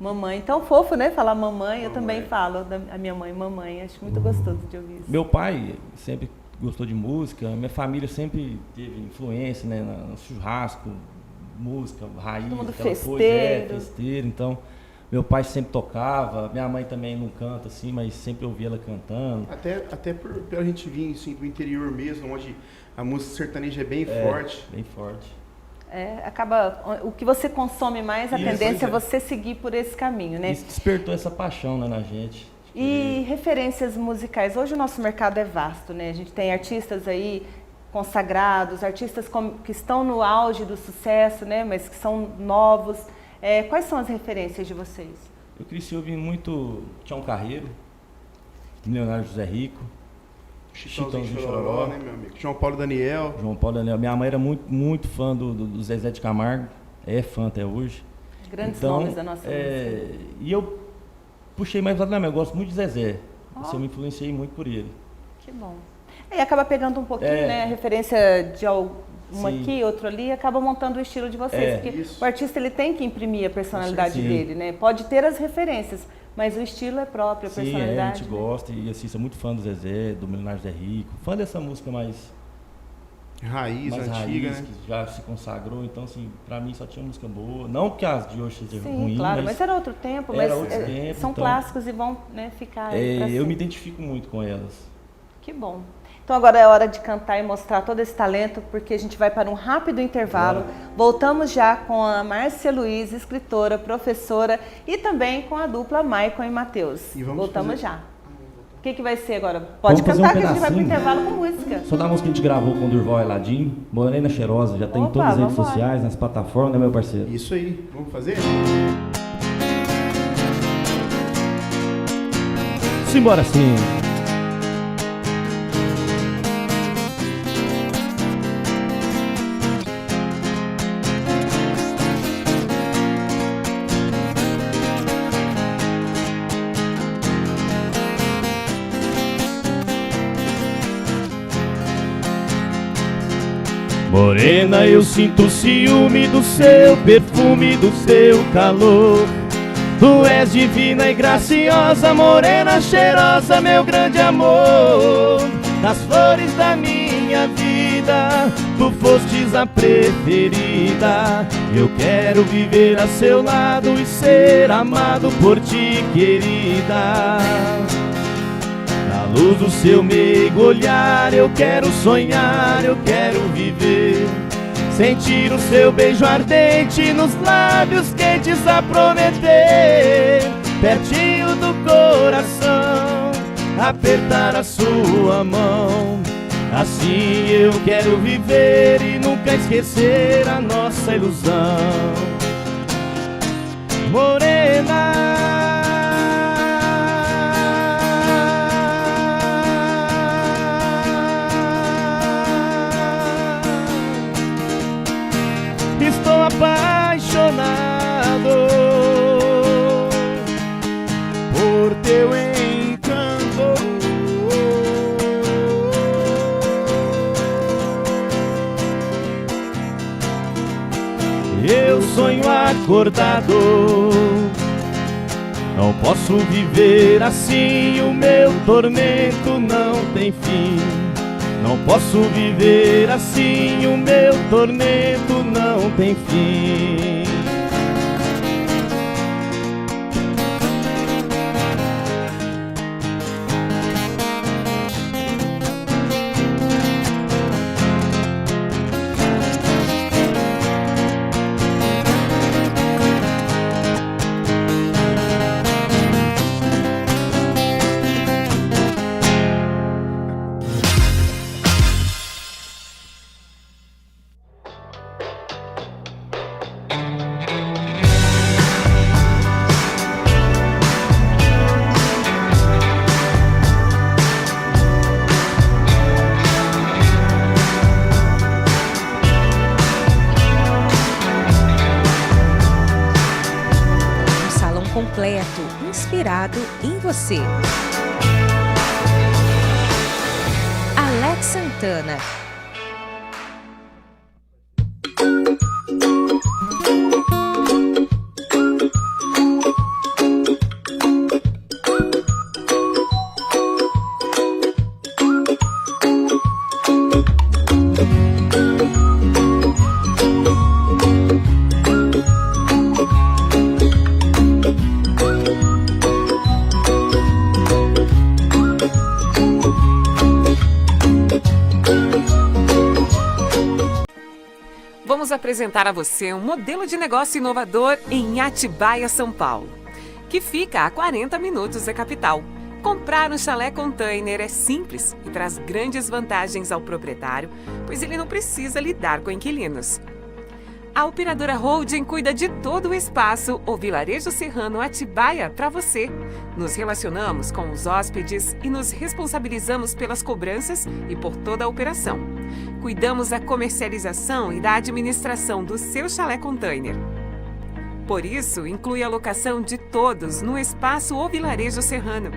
Mamãe. Tão fofo, né? Falar mamãe. Eu também falo a minha mãe, mamãe. Acho muito gostoso de ouvir isso. Meu pai sempre gostou de música, minha família sempre teve influência, né, no churrasco, música, raiz, Todo mundo aquela festeiro. coisa, festeiro. Então, meu pai sempre tocava, minha mãe também não canta assim, mas sempre ouvia ela cantando. Até pela gente vir assim, do interior mesmo, onde a música sertaneja é bem forte. Bem forte. Acaba, o que você consome mais, a Isso, tendência é pois você seguir por esse caminho, né? Isso despertou essa paixão, né, na gente. E referências musicais. Hoje o nosso mercado é vasto, né? A gente tem artistas aí consagrados, artistas que estão no auge do sucesso, né? Mas que são novos. Quais são as referências de vocês? Eu cresci ouvindo muito Tião Carreiro, Milionário José Rico, Chitãozinho Chororó, né, meu amigo? João Paulo Daniel. João Paulo Daniel. Minha mãe era muito fã do Zezé de Camargo, é fã até hoje. Grandes nomes da nossa música. E eu puxei mais lado da minha, eu gosto muito de Zezé. Eu me influenciei muito por ele. Que bom. E acaba pegando um pouquinho, né? A referência de uma aqui, outro ali, acaba montando o estilo de vocês. Porque o artista ele tem que imprimir a personalidade dele, né? Pode ter as referências, mas o estilo é próprio, a personalidade. A gente gosta e assim, sou muito fã do Zezé, do Milionário Zé Rico, fã dessa música mais Raiz, antiga, raiz, né? que já se consagrou, então assim, pra mim só tinha música boa, não que as de hoje sejam Sim, ruins, claro, mas era outro tempo, era mas outro tempo, são então, clássicos e vão, né, ficar aí pra eu sempre. me identifico muito com elas. Que bom. Então agora é hora de cantar e mostrar todo esse talento, porque a gente vai para um rápido intervalo. Voltamos já com a Márcia Luiz, escritora, professora, e também com a dupla Maicon e Matheus. Voltamos já. O que vai ser agora? Pode Vamos fazer cantar um que a gente vai para o pedacinho. intervalo com música. Só da música que a gente gravou com o Durval Eladim, Morena Cheirosa, já tem em Opa, todas as redes vambora. sociais, nas plataformas, né, meu parceiro? Isso aí. Vamos fazer? Simbora sim! Morena, eu sinto o ciúme do seu perfume, do seu calor. Tu és divina e graciosa, morena cheirosa, meu grande amor. Das flores da minha vida, tu fostes a preferida. Eu quero viver a seu lado e ser amado por ti, querida. Na luz do seu meigo olhar, eu quero sonhar, eu quero viver. Sentir o seu beijo ardente nos lábios quentes a prometer. Pertinho do coração, apertar a sua mão. Assim eu quero viver e nunca esquecer a nossa ilusão. Morena, estou apaixonado por teu encanto. Eu sonho acordado, não posso viver assim, o meu tormento não tem fim. Não posso viver assim, o meu tormento não tem fim. Completo, inspirado em você. Alex Santana. apresentar a você um modelo de negócio inovador em Atibaia, São Paulo, que fica a 40 minutos da capital. Comprar um chalé container é simples e traz grandes vantagens ao proprietário, pois ele não precisa lidar com inquilinos. A operadora Holding cuida de todo o espaço, o Vilarejo Serrano Atibaia, para você. Nos relacionamos com os hóspedes e nos responsabilizamos pelas cobranças e por toda a operação. Cuidamos da comercialização e da administração do seu chalé container. Por isso, inclui a locação de todos no espaço O Vilarejo Serrano.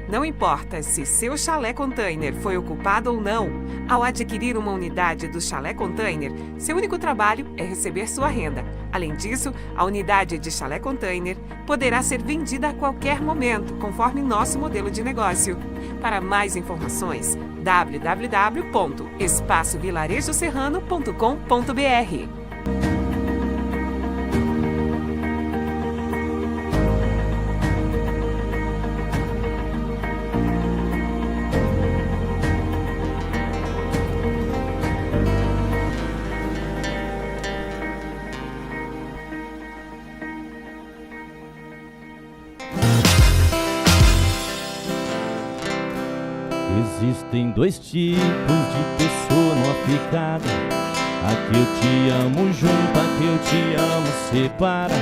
Não importa se seu chalé container foi ocupado ou não, ao adquirir uma unidade do chalé container, seu único trabalho é receber sua renda. Além disso, a unidade de chalé container poderá ser vendida a qualquer momento, conforme nosso modelo de negócio. Para mais informações, www.espaçovilarejoserrano.com.br. Existem dois tipos de pessoa não aplicada: a que eu te amo junto, a que eu te amo separa.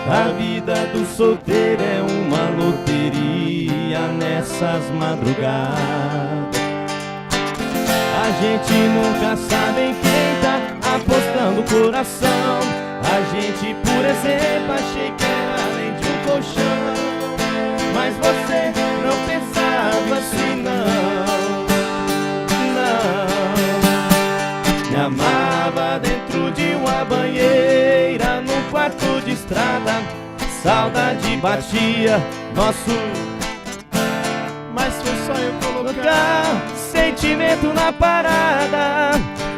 A vida do solteiro é uma loteria nessas madrugadas. A gente nunca sabe em quem tá apostando o coração. A gente, por exemplo, achei que era além de um colchão, mas você não pensava assim, não. Me amava dentro de uma banheira, num quarto de estrada. Saudade batia nosso, mas foi só eu colocar sentimento na parada.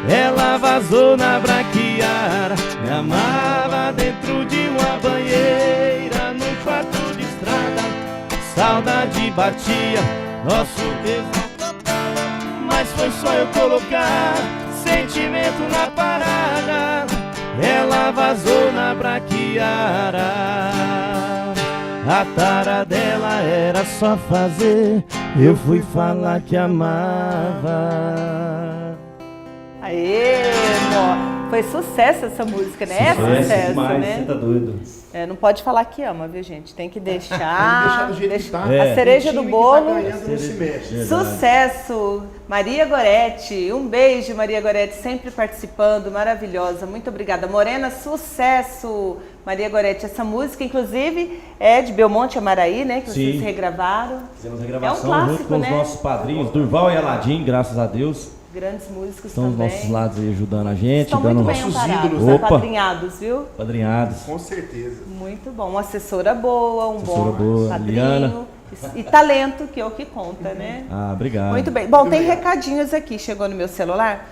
Ela vazou na braquiara. Me amava dentro de uma banheira, num quarto de estrada. Saudade batia nosso beijo, mas foi só eu colocar sentimento na parada. Ela vazou na braquiara. A tara dela era só fazer, eu fui falar que amava. Aê, amor. Foi sucesso essa música, né? É sucesso, demais, né? Você tá doido. É, não pode falar que ama, viu, gente? Tem que deixar. Deixar do jeito que tá. A cereja do bolo. Tá ganhando, não se mexe. Sucesso! Maria Goretti, um beijo, Maria Goretti, sempre participando, maravilhosa, muito obrigada. Morena, sucesso! Maria Goretti, essa música, inclusive, é de Belmonte Amaraí, né? Que vocês regravaram. Fizemos a gravação clássico, junto com né? os nossos padrinhos, Durval e Aladim, graças a Deus. Grandes músicos Estão também. os nossos lados aí ajudando a gente, Estão dando muito bem nossos amparados, ídolos, né? apadrinhados, viu? padrinhados. Com certeza. Muito bom. Uma assessora boa, um Assessora bom boa, padrinho. Liana. E talento, que é o que conta, né? Ah, obrigado. Muito bem. Bom, tem recadinhos aqui, chegou no meu celular.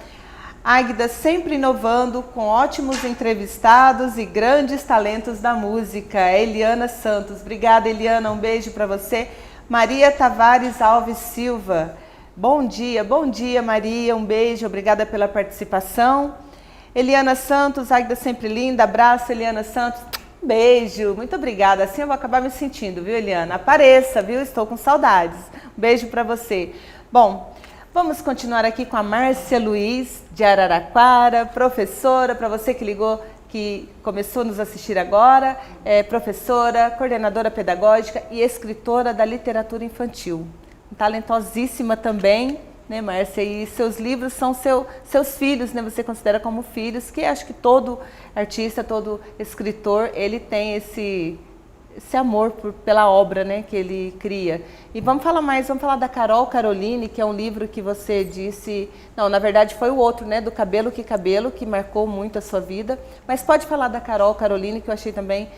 Águida sempre inovando com ótimos entrevistados e grandes talentos da música. Eliana Santos. Obrigada, Eliana. Um beijo para você. Maria Tavares Alves Silva. Bom dia, Maria. Um beijo, obrigada pela participação. Eliana Santos, Águida sempre linda. Abraço, Eliana Santos. Um beijo, muito obrigada. Assim eu vou acabar me sentindo, viu, Eliana? Apareça, viu? Estou com saudades. Um beijo para você. Bom, vamos continuar aqui com a Márcia Luiz, de Araraquara, professora, para você que ligou, que começou a nos assistir agora, é professora, coordenadora pedagógica e escritora da literatura infantil. Talentosíssima também, né, Márcia? E seus livros são seus filhos, né? Você considera como filhos, que acho que todo artista, todo escritor, ele tem esse amor pela obra, né, que ele cria. E vamos falar da Carol Caroline, que é um livro que você disse... Não, na verdade foi o outro, né, do Cabelo, que marcou muito a sua vida. Mas pode falar da Carol Caroline, que eu achei também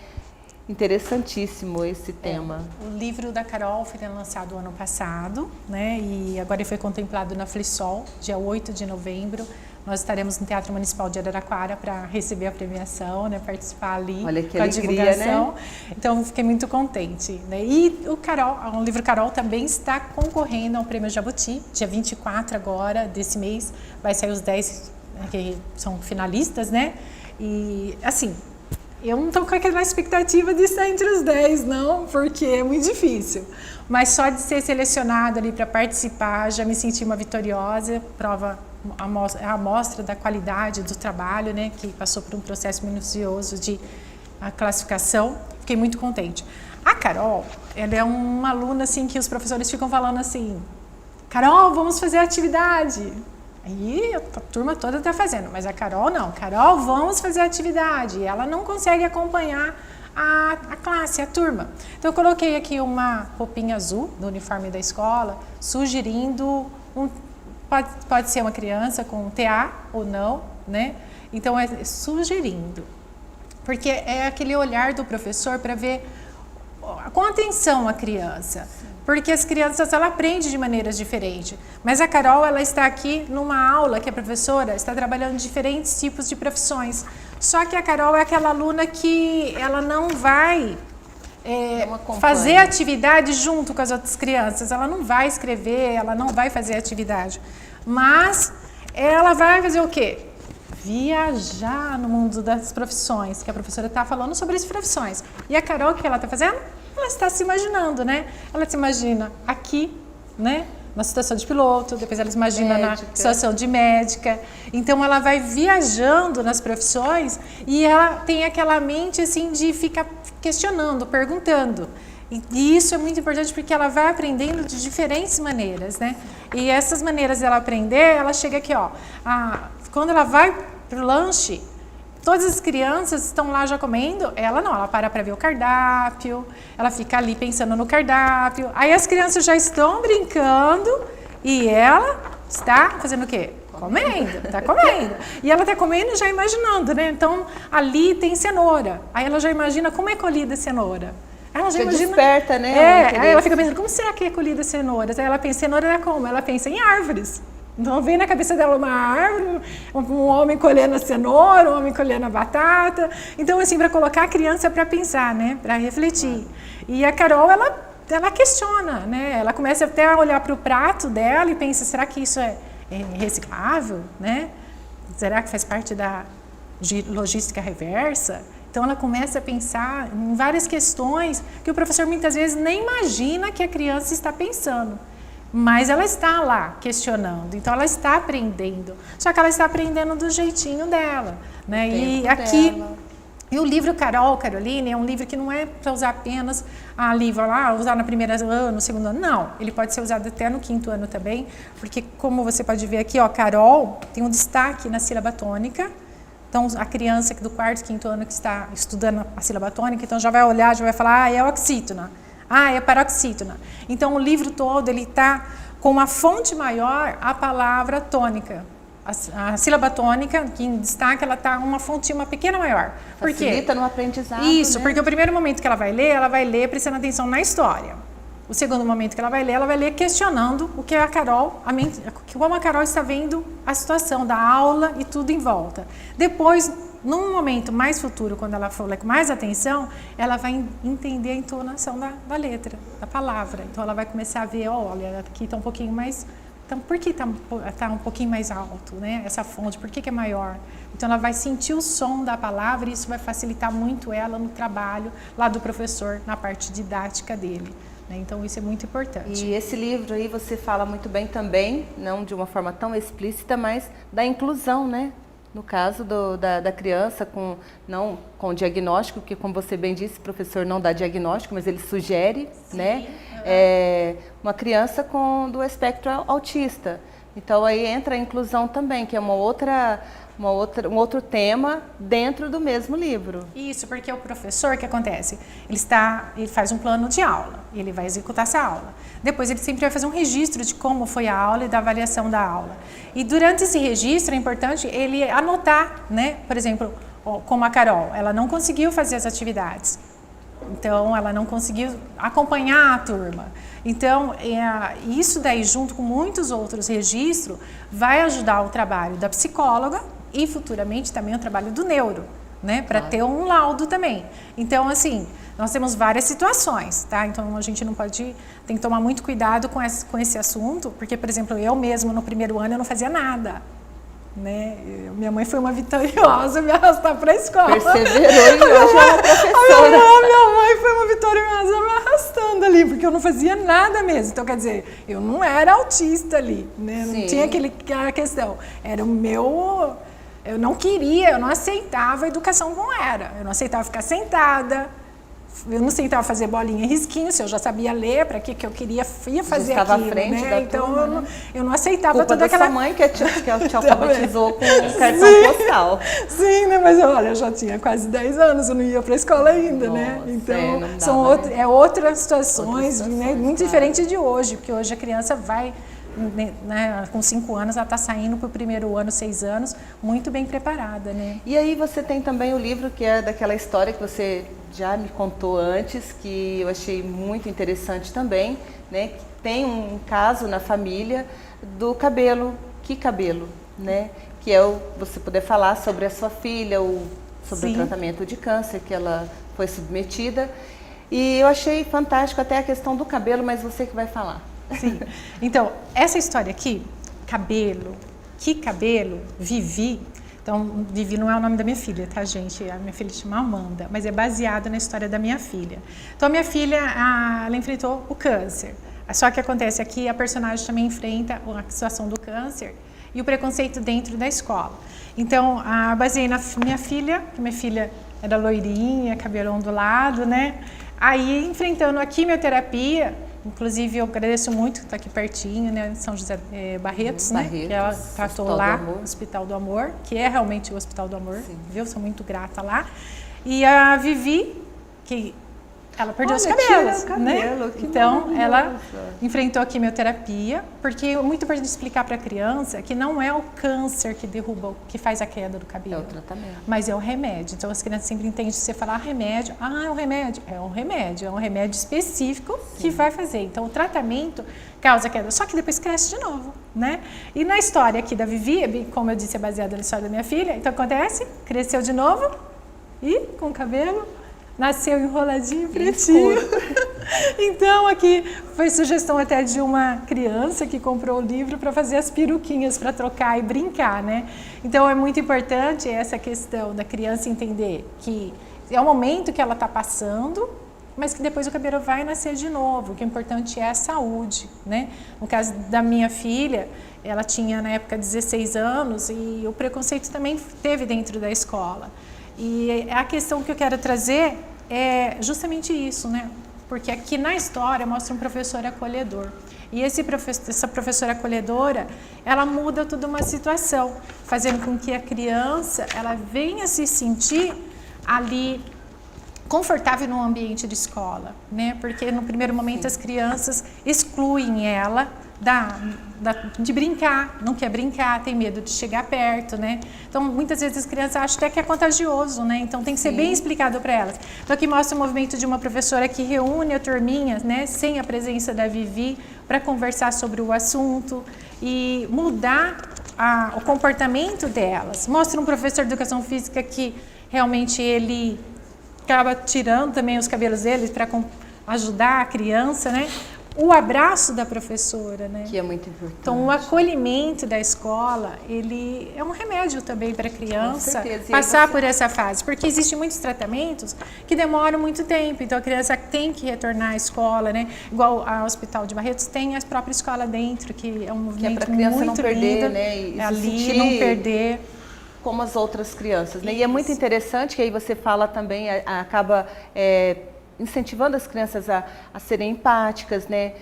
interessantíssimo esse tema. O livro da Carol foi lançado ano passado, né? E agora ele foi contemplado na Flisol, dia 8 de novembro. Nós estaremos no Teatro Municipal de Araraquara para receber a premiação, né? Participar ali. Olha que com a alegria, divulgação. né? Então, fiquei muito contente, né? E o livro Carol também está concorrendo ao Prêmio Jabuti, dia 24 agora desse mês. Vai sair os 10 que são finalistas, né? E, assim, eu não estou com aquela expectativa de estar entre os 10, não, porque é muito difícil. Mas só de ser selecionada ali para participar, já me senti uma vitoriosa, prova a amostra da qualidade do trabalho, né, que passou por um processo minucioso de a classificação. Fiquei muito contente. A Carol, ela é uma aluna assim que os professores ficam falando assim: Carol, vamos fazer atividade. Aí a turma toda está fazendo, mas a Carol não. Carol, vamos fazer atividade. E ela não consegue acompanhar a classe, a turma. Então eu coloquei aqui uma roupinha azul do uniforme da escola, sugerindo pode ser uma criança com TA ou não, né? Então é sugerindo, porque é aquele olhar do professor para ver com atenção a criança, porque as crianças ela aprende de maneiras diferentes. Mas a Carol ela está aqui numa aula que a professora está trabalhando diferentes tipos de profissões. Só que a Carol é aquela aluna que ela não vai fazer atividade junto com as outras crianças. Ela não vai escrever, ela não vai fazer atividade. Mas ela vai fazer o quê? Viajar no mundo das profissões, que a professora está falando sobre as profissões. E a Carol, o que ela está fazendo? Ela está se imaginando, né? Ela se imagina aqui, né? Na situação de piloto, depois ela se imagina na situação de médica. Então ela vai viajando nas profissões e ela tem aquela mente assim de ficar questionando, perguntando. E isso é muito importante porque ela vai aprendendo de diferentes maneiras, né? E essas maneiras dela aprender, ela chega aqui, ó. Quando ela vai pro lanche, todas as crianças estão lá já comendo, ela não, ela para ver o cardápio, ela fica ali pensando no cardápio, aí as crianças já estão brincando e ela está fazendo o quê? Comendo, está comendo. E ela está comendo já imaginando, né? Então, ali tem cenoura, aí ela já imagina como é colhida a cenoura. Ela já imagina, desperta, né? Aí ela fica pensando, como será que é colhida cenouras? Aí ela pensa, cenoura é como? Ela pensa em árvores. Então vem na cabeça dela uma árvore, um homem colhendo a cenoura, um homem colhendo a batata. Então, assim, para colocar a criança para pensar, né? Para refletir. E a Carol, ela questiona, né? Ela começa até a olhar para o prato dela e pensa, será que isso é reciclável, né? Será que faz parte da logística reversa? Então ela começa a pensar em várias questões que o professor muitas vezes nem imagina que a criança está pensando. Mas ela está lá questionando, então ela está aprendendo. Só que ela está aprendendo do jeitinho dela, né? E aqui, e o livro Caroline, é um livro que não é para usar apenas usar no primeiro ano, no segundo ano. Não, ele pode ser usado até no quinto ano também, porque como você pode ver aqui, ó, Carol tem um destaque na sílaba tônica. Então, a criança do quarto, quinto ano que está estudando a sílaba tônica, então já vai olhar, já vai falar, é oxítona. É paroxítona. Então, o livro todo, ele está com uma fonte maior, a palavra tônica. A sílaba tônica, que em destaque, ela está uma fonte uma pequena maior. Por quê? Facilita no aprendizado, isso, né? Porque o primeiro momento que ela vai ler prestando atenção na história. O segundo momento que ela vai ler questionando o que a Carol, como a Carol está vendo a situação da aula e tudo em volta. Depois, num momento mais futuro, quando ela for ler com mais atenção, ela vai entender a entonação da letra, da palavra. Então, ela vai começar a ver, olha, aqui está um pouquinho mais... Então, por que está um pouquinho mais alto, né? Essa fonte, por que é maior? Então, ela vai sentir o som da palavra e isso vai facilitar muito ela no trabalho lá do professor, na parte didática dele. Então, isso é muito importante. E esse livro aí você fala muito bem também, não de uma forma tão explícita, mas da inclusão, né? No caso da criança não com diagnóstico, que como você bem disse, o professor não dá diagnóstico, mas ele sugere, sim, né? Uma criança do espectro autista. Então aí entra a inclusão também, que é um outro tema dentro do mesmo livro. Isso, porque o professor, o que acontece? Ele faz um plano de aula, ele vai executar essa aula. Depois ele sempre vai fazer um registro de como foi a aula e da avaliação da aula. E durante esse registro é importante ele anotar, né? Por exemplo, como a Carol, ela não conseguiu fazer as atividades. Então, ela não conseguiu acompanhar a turma. Então, isso daí, junto com muitos outros registros, vai ajudar o trabalho da psicóloga e futuramente também o trabalho do neuro, né? Para ter um laudo também. Então, assim, nós temos várias situações, tá? Então, a gente tem que tomar muito cuidado com esse assunto, porque, por exemplo, eu mesmo no primeiro ano eu não fazia nada. né? Minha mãe foi uma vitoriosa me arrastar para a escola. Perseverou e hoje é uma professora. Minha mãe foi uma vitoriosa me arrastando ali, porque eu não fazia nada mesmo. Então, quer dizer, eu não era autista ali, né? Não tinha aquela questão. Era o meu... Eu não queria, eu não aceitava a educação como era. Eu não aceitava ficar sentada. Eu não aceitava fazer bolinha e risquinho, se eu já sabia ler, para que eu ia fazer estava aquilo, à frente né? da Então turma, eu não aceitava culpa toda aquela... da sua mãe que te alfabetizou com um cartão postal. Sim, né? Mas olha, eu já tinha quase 10 anos, eu não ia para a escola ainda, Nossa, né? Então, não são dava, outras situações, né? Muito claro. diferente de hoje, porque hoje a criança vai... Né, com 5 anos, ela está saindo para o primeiro ano, 6 anos, muito bem preparada, né? E aí você tem também o livro que é daquela história que você já me contou antes, que eu achei muito interessante também, né? Que tem um caso na família do cabelo, que cabelo, né? Que é você poder falar sobre a sua filha, sobre o tratamento de câncer que ela foi submetida. E eu achei fantástico até a questão do cabelo, mas você que vai falar. Sim. Então, essa história aqui, cabelo, que cabelo, Vivi. Então, Vivi não é o nome da minha filha, tá, gente? A minha filha se chama Amanda, mas é baseada na história da minha filha. Então, a minha filha, ela enfrentou o câncer. Só que acontece aqui, a personagem também enfrenta a situação do câncer e o preconceito dentro da escola. Então, baseei na minha filha, que minha filha era loirinha, cabelo ondulado, né? Aí, enfrentando a quimioterapia. Inclusive, eu agradeço muito, está aqui pertinho, né, São José Barretos, né, que ela tratou lá, no Hospital do Amor, que é realmente o Hospital do Amor, viu? Sou muito grata lá. E a Vivi, que ela perdeu os cabelos, né? Então, ela enfrentou a quimioterapia, porque é muito importante explicar para a criança que não é o câncer que derruba, que faz a queda do cabelo. É o tratamento. Mas é o remédio. Então, as crianças sempre entendem, se você falar remédio, é um remédio. É um remédio específico que vai fazer. Então, o tratamento causa queda, só que depois cresce de novo, né? E na história aqui da Vivi, como eu disse, é baseada na história da minha filha, então acontece, cresceu de novo e com o cabelo nasceu enroladinho, pretinho. Então, aqui foi sugestão até de uma criança que comprou o livro para fazer as peruquinhas, para trocar e brincar, né? Então, é muito importante essa questão da criança entender que é o momento que ela está passando, mas que depois o cabelo vai nascer de novo. O que é importante é a saúde, né? No caso da minha filha, ela tinha na época 16 anos e o preconceito também teve dentro da escola. E a questão que eu quero trazer é justamente isso, né? Porque aqui na história mostra um professor acolhedor. E essa professora acolhedora, ela muda toda uma situação, fazendo com que a criança ela venha se sentir ali confortável no ambiente de escola, né? Porque no primeiro momento as crianças excluem ela de brincar, não quer brincar, tem medo de chegar perto, né? Então, muitas vezes as crianças acham até que é contagioso, né? Então, tem que ser bem explicado para elas. Então, aqui mostra o movimento de uma professora que reúne a turminha, né? Sem a presença da Vivi, para conversar sobre o assunto e mudar o comportamento delas. Mostra um professor de educação física que realmente ele acaba tirando também os cabelos deles para ajudar a criança, né? O abraço da professora, né? Que é muito importante. Então, o acolhimento da escola, ele é um remédio também para a criança passar por essa fase. Porque existem muitos tratamentos que demoram muito tempo. Então, a criança tem que retornar à escola, né? Igual ao Hospital de Barretos, tem a própria escola dentro, que é um movimento que é pra criança muito não perder, lindo. né? E ali, não perder. Como as outras crianças, né? E é muito interessante que aí você fala também, acaba incentivando as crianças a serem empáticas, né?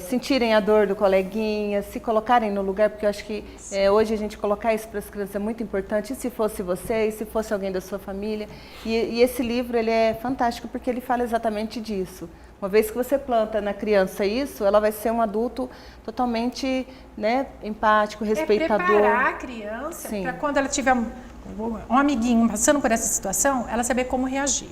Sentirem a dor do coleguinha, se colocarem no lugar, porque eu acho que hoje a gente colocar isso para as crianças é muito importante. E se fosse você, e se fosse alguém da sua família. E esse livro ele é fantástico porque ele fala exatamente disso. Uma vez que você planta na criança isso, ela vai ser um adulto totalmente, né, empático, respeitador. Preparar a criança para quando ela tiver um amiguinho passando por essa situação, ela saber como reagir.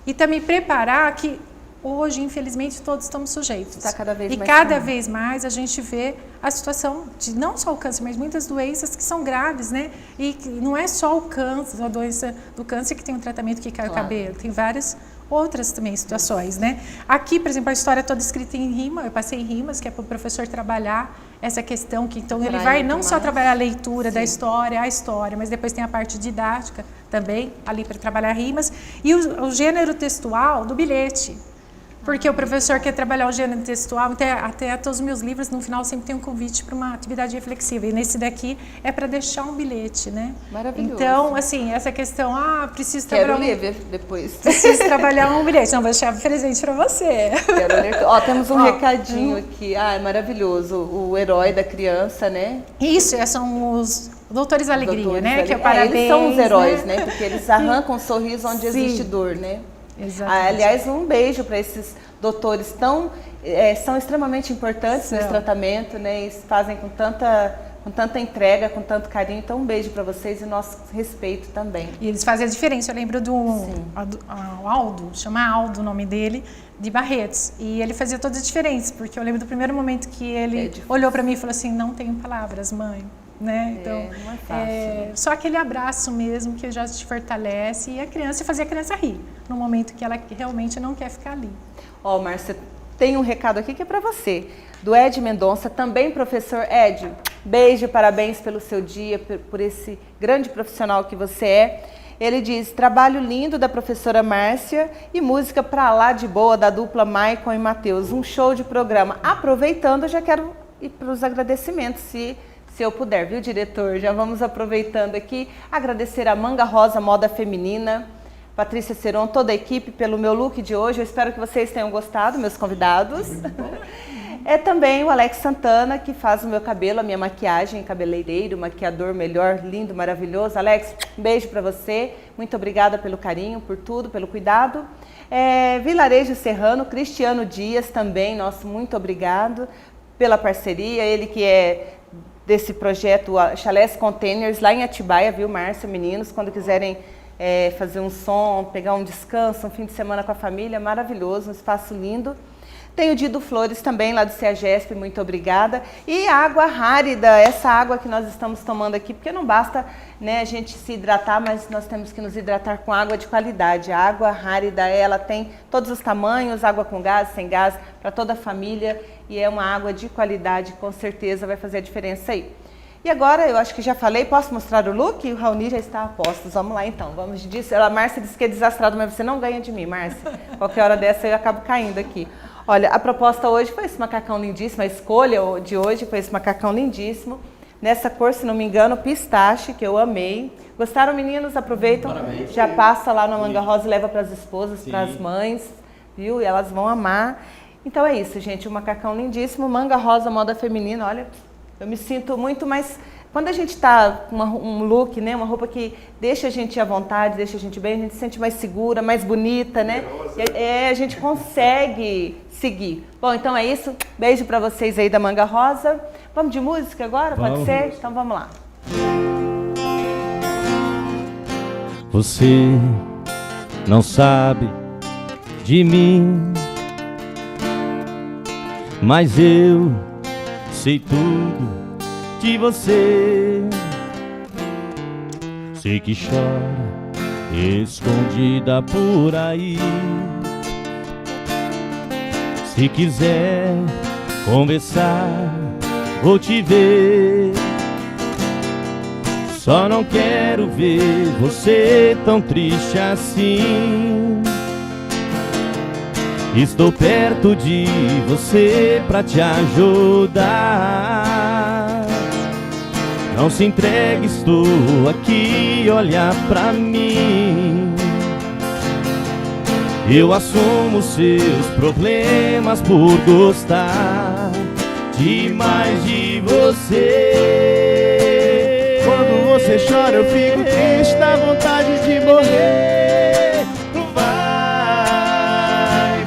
E também preparar que hoje, infelizmente, todos estamos sujeitos. Está cada vez mais. E cada vez mais a gente vê a situação de não só o câncer, mas muitas doenças que são graves, né? E não é só o câncer, a doença do câncer que tem um tratamento que cai o cabelo. Tem várias outras também situações, né? Aqui, por exemplo, a história toda escrita em rima, eu passei em rimas, que é para o professor trabalhar essa questão, que então ele vai não só trabalhar a leitura da história, a história, mas depois tem a parte didática também, ali para trabalhar rimas, e o gênero textual do bilhete. Porque o professor quer trabalhar o gênero textual, até todos os meus livros, no final, sempre tem um convite para uma atividade reflexiva. E nesse daqui é para deixar um bilhete, né? Maravilhoso. Então, assim, essa questão, preciso Quero trabalhar ler depois. Preciso trabalhar um bilhete. Não, vou deixar presente para você. Quero ler. Ó, temos um recadinho aqui. É maravilhoso. O herói da criança, né? Isso, são os Doutores da Alegria, Doutores né? da Que é Alegria. parabéns, eles são os heróis, né? Porque eles arrancam um sorriso onde existe dor, né? Exatamente. Aliás, um beijo para esses doutores são extremamente importantes nesse tratamento, né? E fazem com tanta entrega, com tanto carinho. Então, um beijo para vocês e nosso respeito também. E eles fazem a diferença. Eu lembro do Aldo, chama Aldo o nome dele, de Barretos. E ele fazia toda a diferença, porque eu lembro do primeiro momento que ele olhou para mim e falou assim, não tenho palavras, mãe. Né? Então, não é fácil. Só aquele abraço mesmo que já te fortalece e a criança fazer a criança rir no momento que ela realmente não quer ficar ali. Ó, Márcia, tem um recado aqui que é para você, do Ed Mendonça, também professor. Ed, beijo, parabéns pelo seu dia, por esse grande profissional que você é. Ele diz, trabalho lindo da professora Márcia e música pra lá de boa da dupla Maicon e Matheus, um show de programa. Aproveitando, eu já quero ir para os agradecimentos, se eu puder, viu, diretor? Já vamos aproveitando aqui, agradecer a Manga Rosa Moda Feminina, Patrícia Ceron, toda a equipe pelo meu look de hoje. Eu espero que vocês tenham gostado, meus convidados. É também o Alex Santana, que faz o meu cabelo, a minha maquiagem, cabeleireiro, maquiador melhor, lindo, maravilhoso. Alex, um beijo para você. Muito obrigada pelo carinho, por tudo, pelo cuidado. Vilarejo Serrano, Cristiano Dias também, nosso muito obrigado pela parceria. Ele que é desse projeto Chalés Containers, lá em Atibaia, viu, Márcia, meninos, quando quiserem fazer um som, pegar um descanso, um fim de semana com a família, maravilhoso, um espaço lindo. Tem o Dido Flores também, lá do CEAGESP, muito obrigada. E a água Rárida, essa água que nós estamos tomando aqui, porque não basta, né, a gente se hidratar, mas nós temos que nos hidratar com água de qualidade. A água Rárida, ela tem todos os tamanhos, água com gás, sem gás, para toda a família. E é uma água de qualidade, com certeza vai fazer a diferença aí. E agora, eu acho que já falei, posso mostrar o look? O Raoni já está a postos, vamos lá então. Vamos disso. A Márcia disse que é desastrado, mas você não ganha de mim, Márcia. Qualquer hora dessa eu acabo caindo aqui. Olha, a proposta hoje foi esse macacão lindíssimo, a escolha de hoje foi esse macacão lindíssimo. Nessa cor, se não me engano, pistache, que eu amei. Gostaram, meninos? Aproveitam, parabéns, já passa lá na Manga Rosa e leva para as esposas, para as mães, viu? E elas vão amar. Então é isso, gente, um macacão lindíssimo, Manga Rosa Moda Feminina. Olha, eu me sinto muito mais... Quando a gente está com um look, né, uma roupa que deixa a gente à vontade, deixa a gente bem, a gente se sente mais segura, mais bonita, né? A gente consegue seguir. Bom, então é isso. Beijo para vocês aí da Manga Rosa. Vamos de música agora? Pode ser? Então vamos lá. Você não sabe de mim, mas eu sei tudo de você. Sei que chora escondida por aí. Se quiser conversar, vou te ver. Só não quero ver você tão triste assim. Estou perto de você pra te ajudar. Não se entregue, estou aqui, olha pra mim. Eu assumo seus problemas por gostar demais de você. Quando você chora eu fico triste, dá vontade de morrer.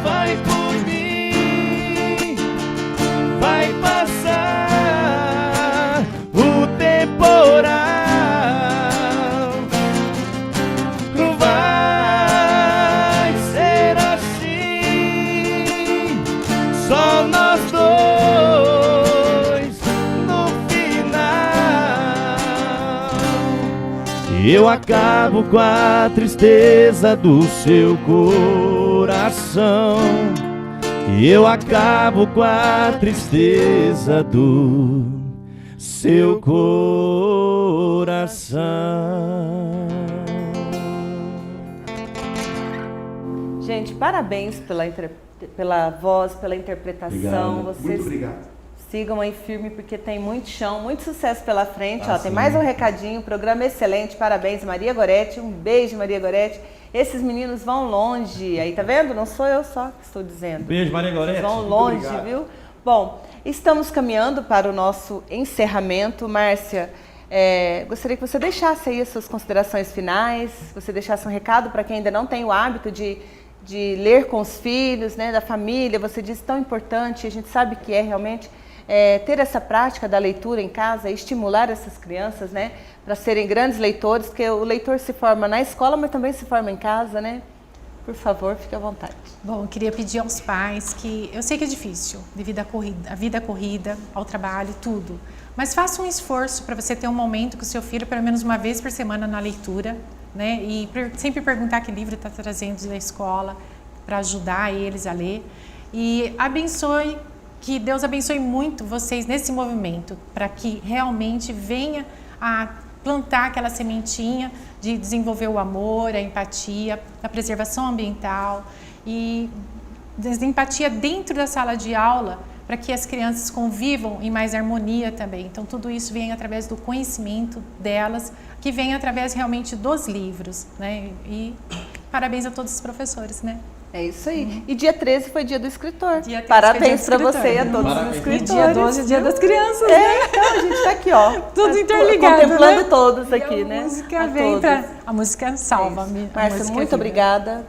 Vai por mim, vai passar o temporal. Vai ser assim, só nós dois no final. Eu acabo com a tristeza do seu corpo. coração, e eu acabo com a tristeza do seu coração. Gente, parabéns pela voz, pela interpretação. Obrigado. Vocês Muito obrigado. sigam aí firme, porque tem muito chão, muito sucesso pela frente. Tem mais um recadinho, programa excelente, parabéns, Maria Goretti. Um beijo, Maria Goretti. Esses meninos vão longe. Aí, tá vendo? Não sou eu só que estou dizendo. Beijo, Maria Goretti. Eles vão longe, viu? Bom, estamos caminhando para o nosso encerramento. Márcia, gostaria que você deixasse aí as suas considerações finais, você deixasse um recado para quem ainda não tem o hábito de ler com os filhos, né, da família. Você disse tão importante, a gente sabe que é realmente ter essa prática da leitura em casa, estimular essas crianças, né, para serem grandes leitores, porque o leitor se forma na escola, mas também se forma em casa, né? Por favor, fique à vontade. Bom, eu queria pedir aos pais que, eu sei que é difícil, devido à vida corrida, ao trabalho, tudo, mas faça um esforço para você ter um momento com o seu filho, pelo menos uma vez por semana na leitura, né? E sempre perguntar que livro está trazendo da escola, para ajudar eles a ler. E que Deus abençoe muito vocês nesse movimento, para que realmente venha a plantar aquela sementinha de desenvolver o amor, a empatia, a preservação ambiental e a empatia dentro da sala de aula, para que as crianças convivam em mais harmonia também. Então, tudo isso vem através do conhecimento delas, que vem através realmente dos livros, né? E parabéns a todos os professores, né? É isso aí. E dia 13 foi dia do escritor. Dia 13 Parabéns foi para dia do você e a escritor. todos Parabéns. os E escritores. dia 12 é dia das crianças, né? Então a gente está aqui, ó. Tudo interligado, contemplando né? todos E aqui, a né? música A vem todos. pra... A música salva. Márcia, muito obrigada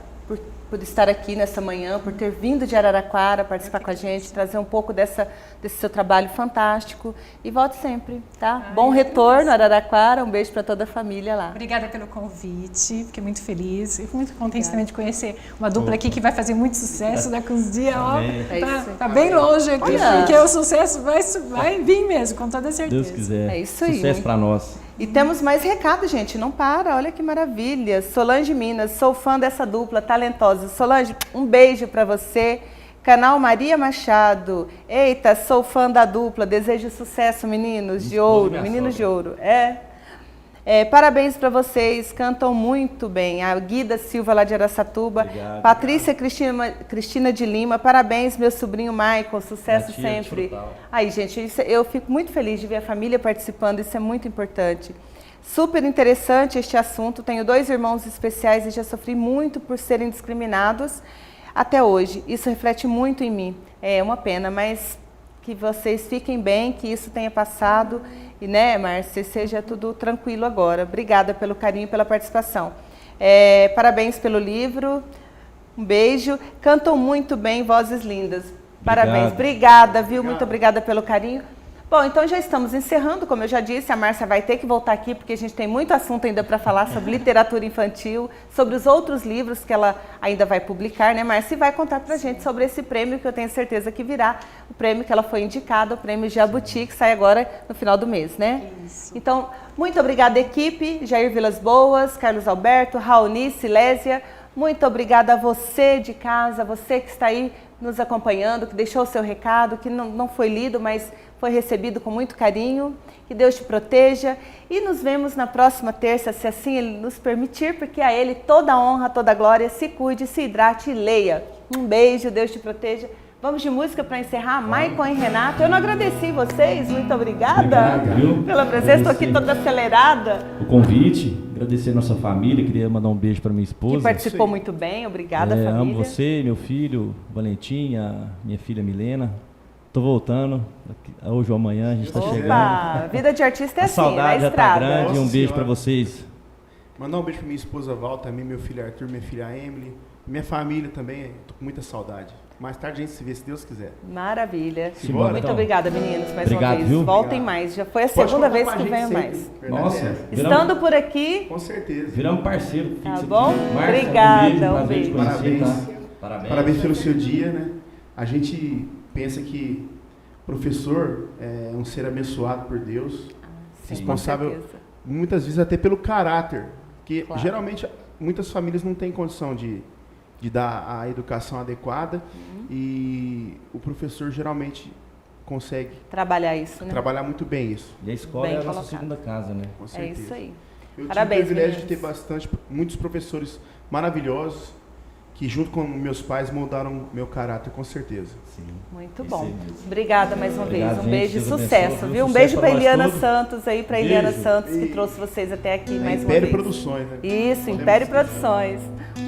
por estar aqui nessa manhã, por ter vindo de Araraquara participar com a gente, trazer um pouco desse seu trabalho fantástico. E volte sempre, tá? Bom retorno, Araraquara. Um beijo para toda a família lá. Obrigada pelo convite, fiquei muito feliz e muito contente também de conhecer uma dupla aqui que vai fazer muito sucesso daqui uns dias, ó. É isso. Tá bem longe aqui, Olha. porque o sucesso vai vir mesmo, com toda certeza. Deus quiser. É isso aí. Sucesso pra nós. E temos mais recado, gente, não para, olha que maravilha. Solange Minas, sou fã dessa dupla talentosa. Solange, um beijo para você. Canal Maria Machado, eita, sou fã da dupla, desejo sucesso, meninos de ouro, meninos de ouro. Parabéns para vocês, cantam muito bem. A Guida Silva lá de Araçatuba, Obrigado, Patrícia Cristina de Lima, parabéns meu sobrinho Michael, sucesso sempre. Aí, gente, eu fico muito feliz de ver a família participando, isso é muito importante. Super interessante este assunto, tenho 2 irmãos especiais e já sofri muito por serem discriminados até hoje. Isso reflete muito em mim, é uma pena, mas que vocês fiquem bem, que isso tenha passado e, né, Márcia, seja tudo tranquilo agora. Obrigada pelo carinho e pela participação. Parabéns pelo livro, um beijo. Cantam muito bem, vozes lindas. Parabéns, obrigada, viu? Muito obrigada pelo carinho. Bom, então já estamos encerrando, como eu já disse, a Márcia vai ter que voltar aqui, porque a gente tem muito assunto ainda para falar sobre literatura infantil, sobre os outros livros que ela ainda vai publicar, né, Márcia? E vai contar para a gente sobre esse prêmio, que eu tenho certeza que virá, o prêmio que ela foi indicada, o prêmio Jabuti, que sai agora no final do mês, né? Isso. Então, muito obrigada, equipe, Jair Vilas Boas, Carlos Alberto, Raoni, Silésia, muito obrigada a você de casa, você que está aí nos acompanhando, que deixou o seu recado, que não foi lido, mas foi recebido com muito carinho. Que Deus te proteja e nos vemos na próxima terça, se assim Ele nos permitir, porque a Ele toda a honra, toda a glória. Se cuide, se hidrate e leia. Um beijo, Deus te proteja. Vamos de música para encerrar. Maicon e Renato, eu não agradeci vocês, muito obrigada pela presença, estou aqui toda acelerada. O convite, agradecer a nossa família, queria mandar um beijo para minha esposa. Que participou muito bem, obrigada família. Amo você, meu filho, Valentim, minha filha Milena. Tô voltando, hoje ou amanhã a gente tá chegando. Opa, vida de artista é assim, saudade na já tá estrada. grande, Nossa um beijo senhora. para vocês. Mandar um beijo pra minha esposa Val também, meu filho Arthur, minha filha Emily, minha família também, tô com muita saudade. Mais tarde a gente se vê, se Deus quiser. Maravilha. Simbora, Muito então. obrigada, meninos, mais Obrigado, uma vez. viu? Voltem Obrigado. mais, já foi a Pode segunda contar vez com a que gente venho sempre. mais. Verdade Nossa, é. Estando por aqui, Com certeza. viramos parceiro. Tá fixo bom? aqui. Márcia, Obrigada, um prazer te beijo. conhecer, Parabéns. tá? Parabéns. Parabéns pelo seu dia, né? A gente pensa que professor é um ser abençoado por Deus, sim, responsável com certeza. muitas vezes até pelo caráter, que Claro. geralmente muitas famílias não têm condição de de dar a educação adequada e o professor geralmente consegue Trabalhar isso, né? trabalhar muito bem isso. E a escola Bem é a nossa colocado. segunda casa, né? Com É certeza. isso aí. Eu Parabéns, tive o privilégio meninos. de ter muitos professores maravilhosos que junto com meus pais moldaram meu caráter, com certeza. Sim. Muito Isso bom. aí mesmo. Obrigada mais uma Obrigado, vez. Um gente. beijo e Deus abençoe, sucesso, viu? viu? Um Sucesso beijo pra para nós Eliana todos. Santos aí, para Beijo. Eliana Santos, que E- trouxe vocês até aqui É mais uma Império vez. Produções, né? Isso, Podemos Império dizer. Produções.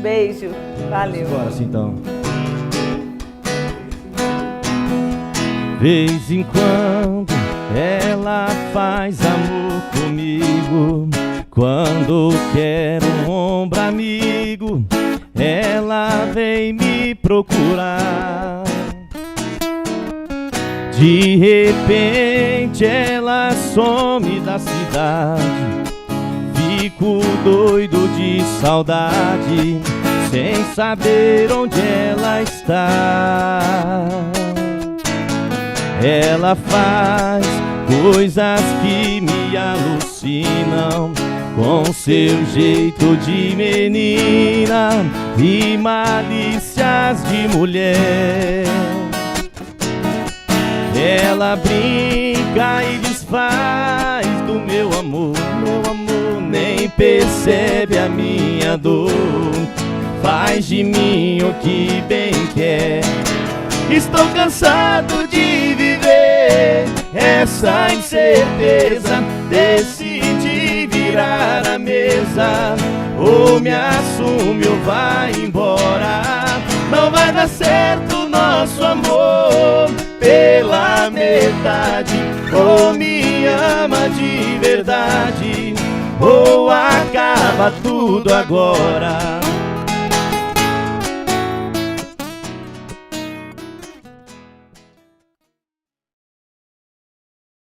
Beijo. Valeu. Bora assim então. Vez em quando ela faz amor comigo. Quando quero um ombro amigo, ela vem me procurar. De repente ela some da cidade. Fico doido de saudade, sem saber onde ela está. Ela faz coisas que me alucinam, com seu jeito de menina e malícias de mulher. Ela brinca e desfaz do meu amor, nem percebe a minha dor. Faz de mim o que bem quer. Estou cansado de viver essa incerteza. Decidi virar a mesa, ou me assume ou vai embora. Não vai dar certo nosso amor pela metade. Ou me ama de verdade, ou acaba tudo agora.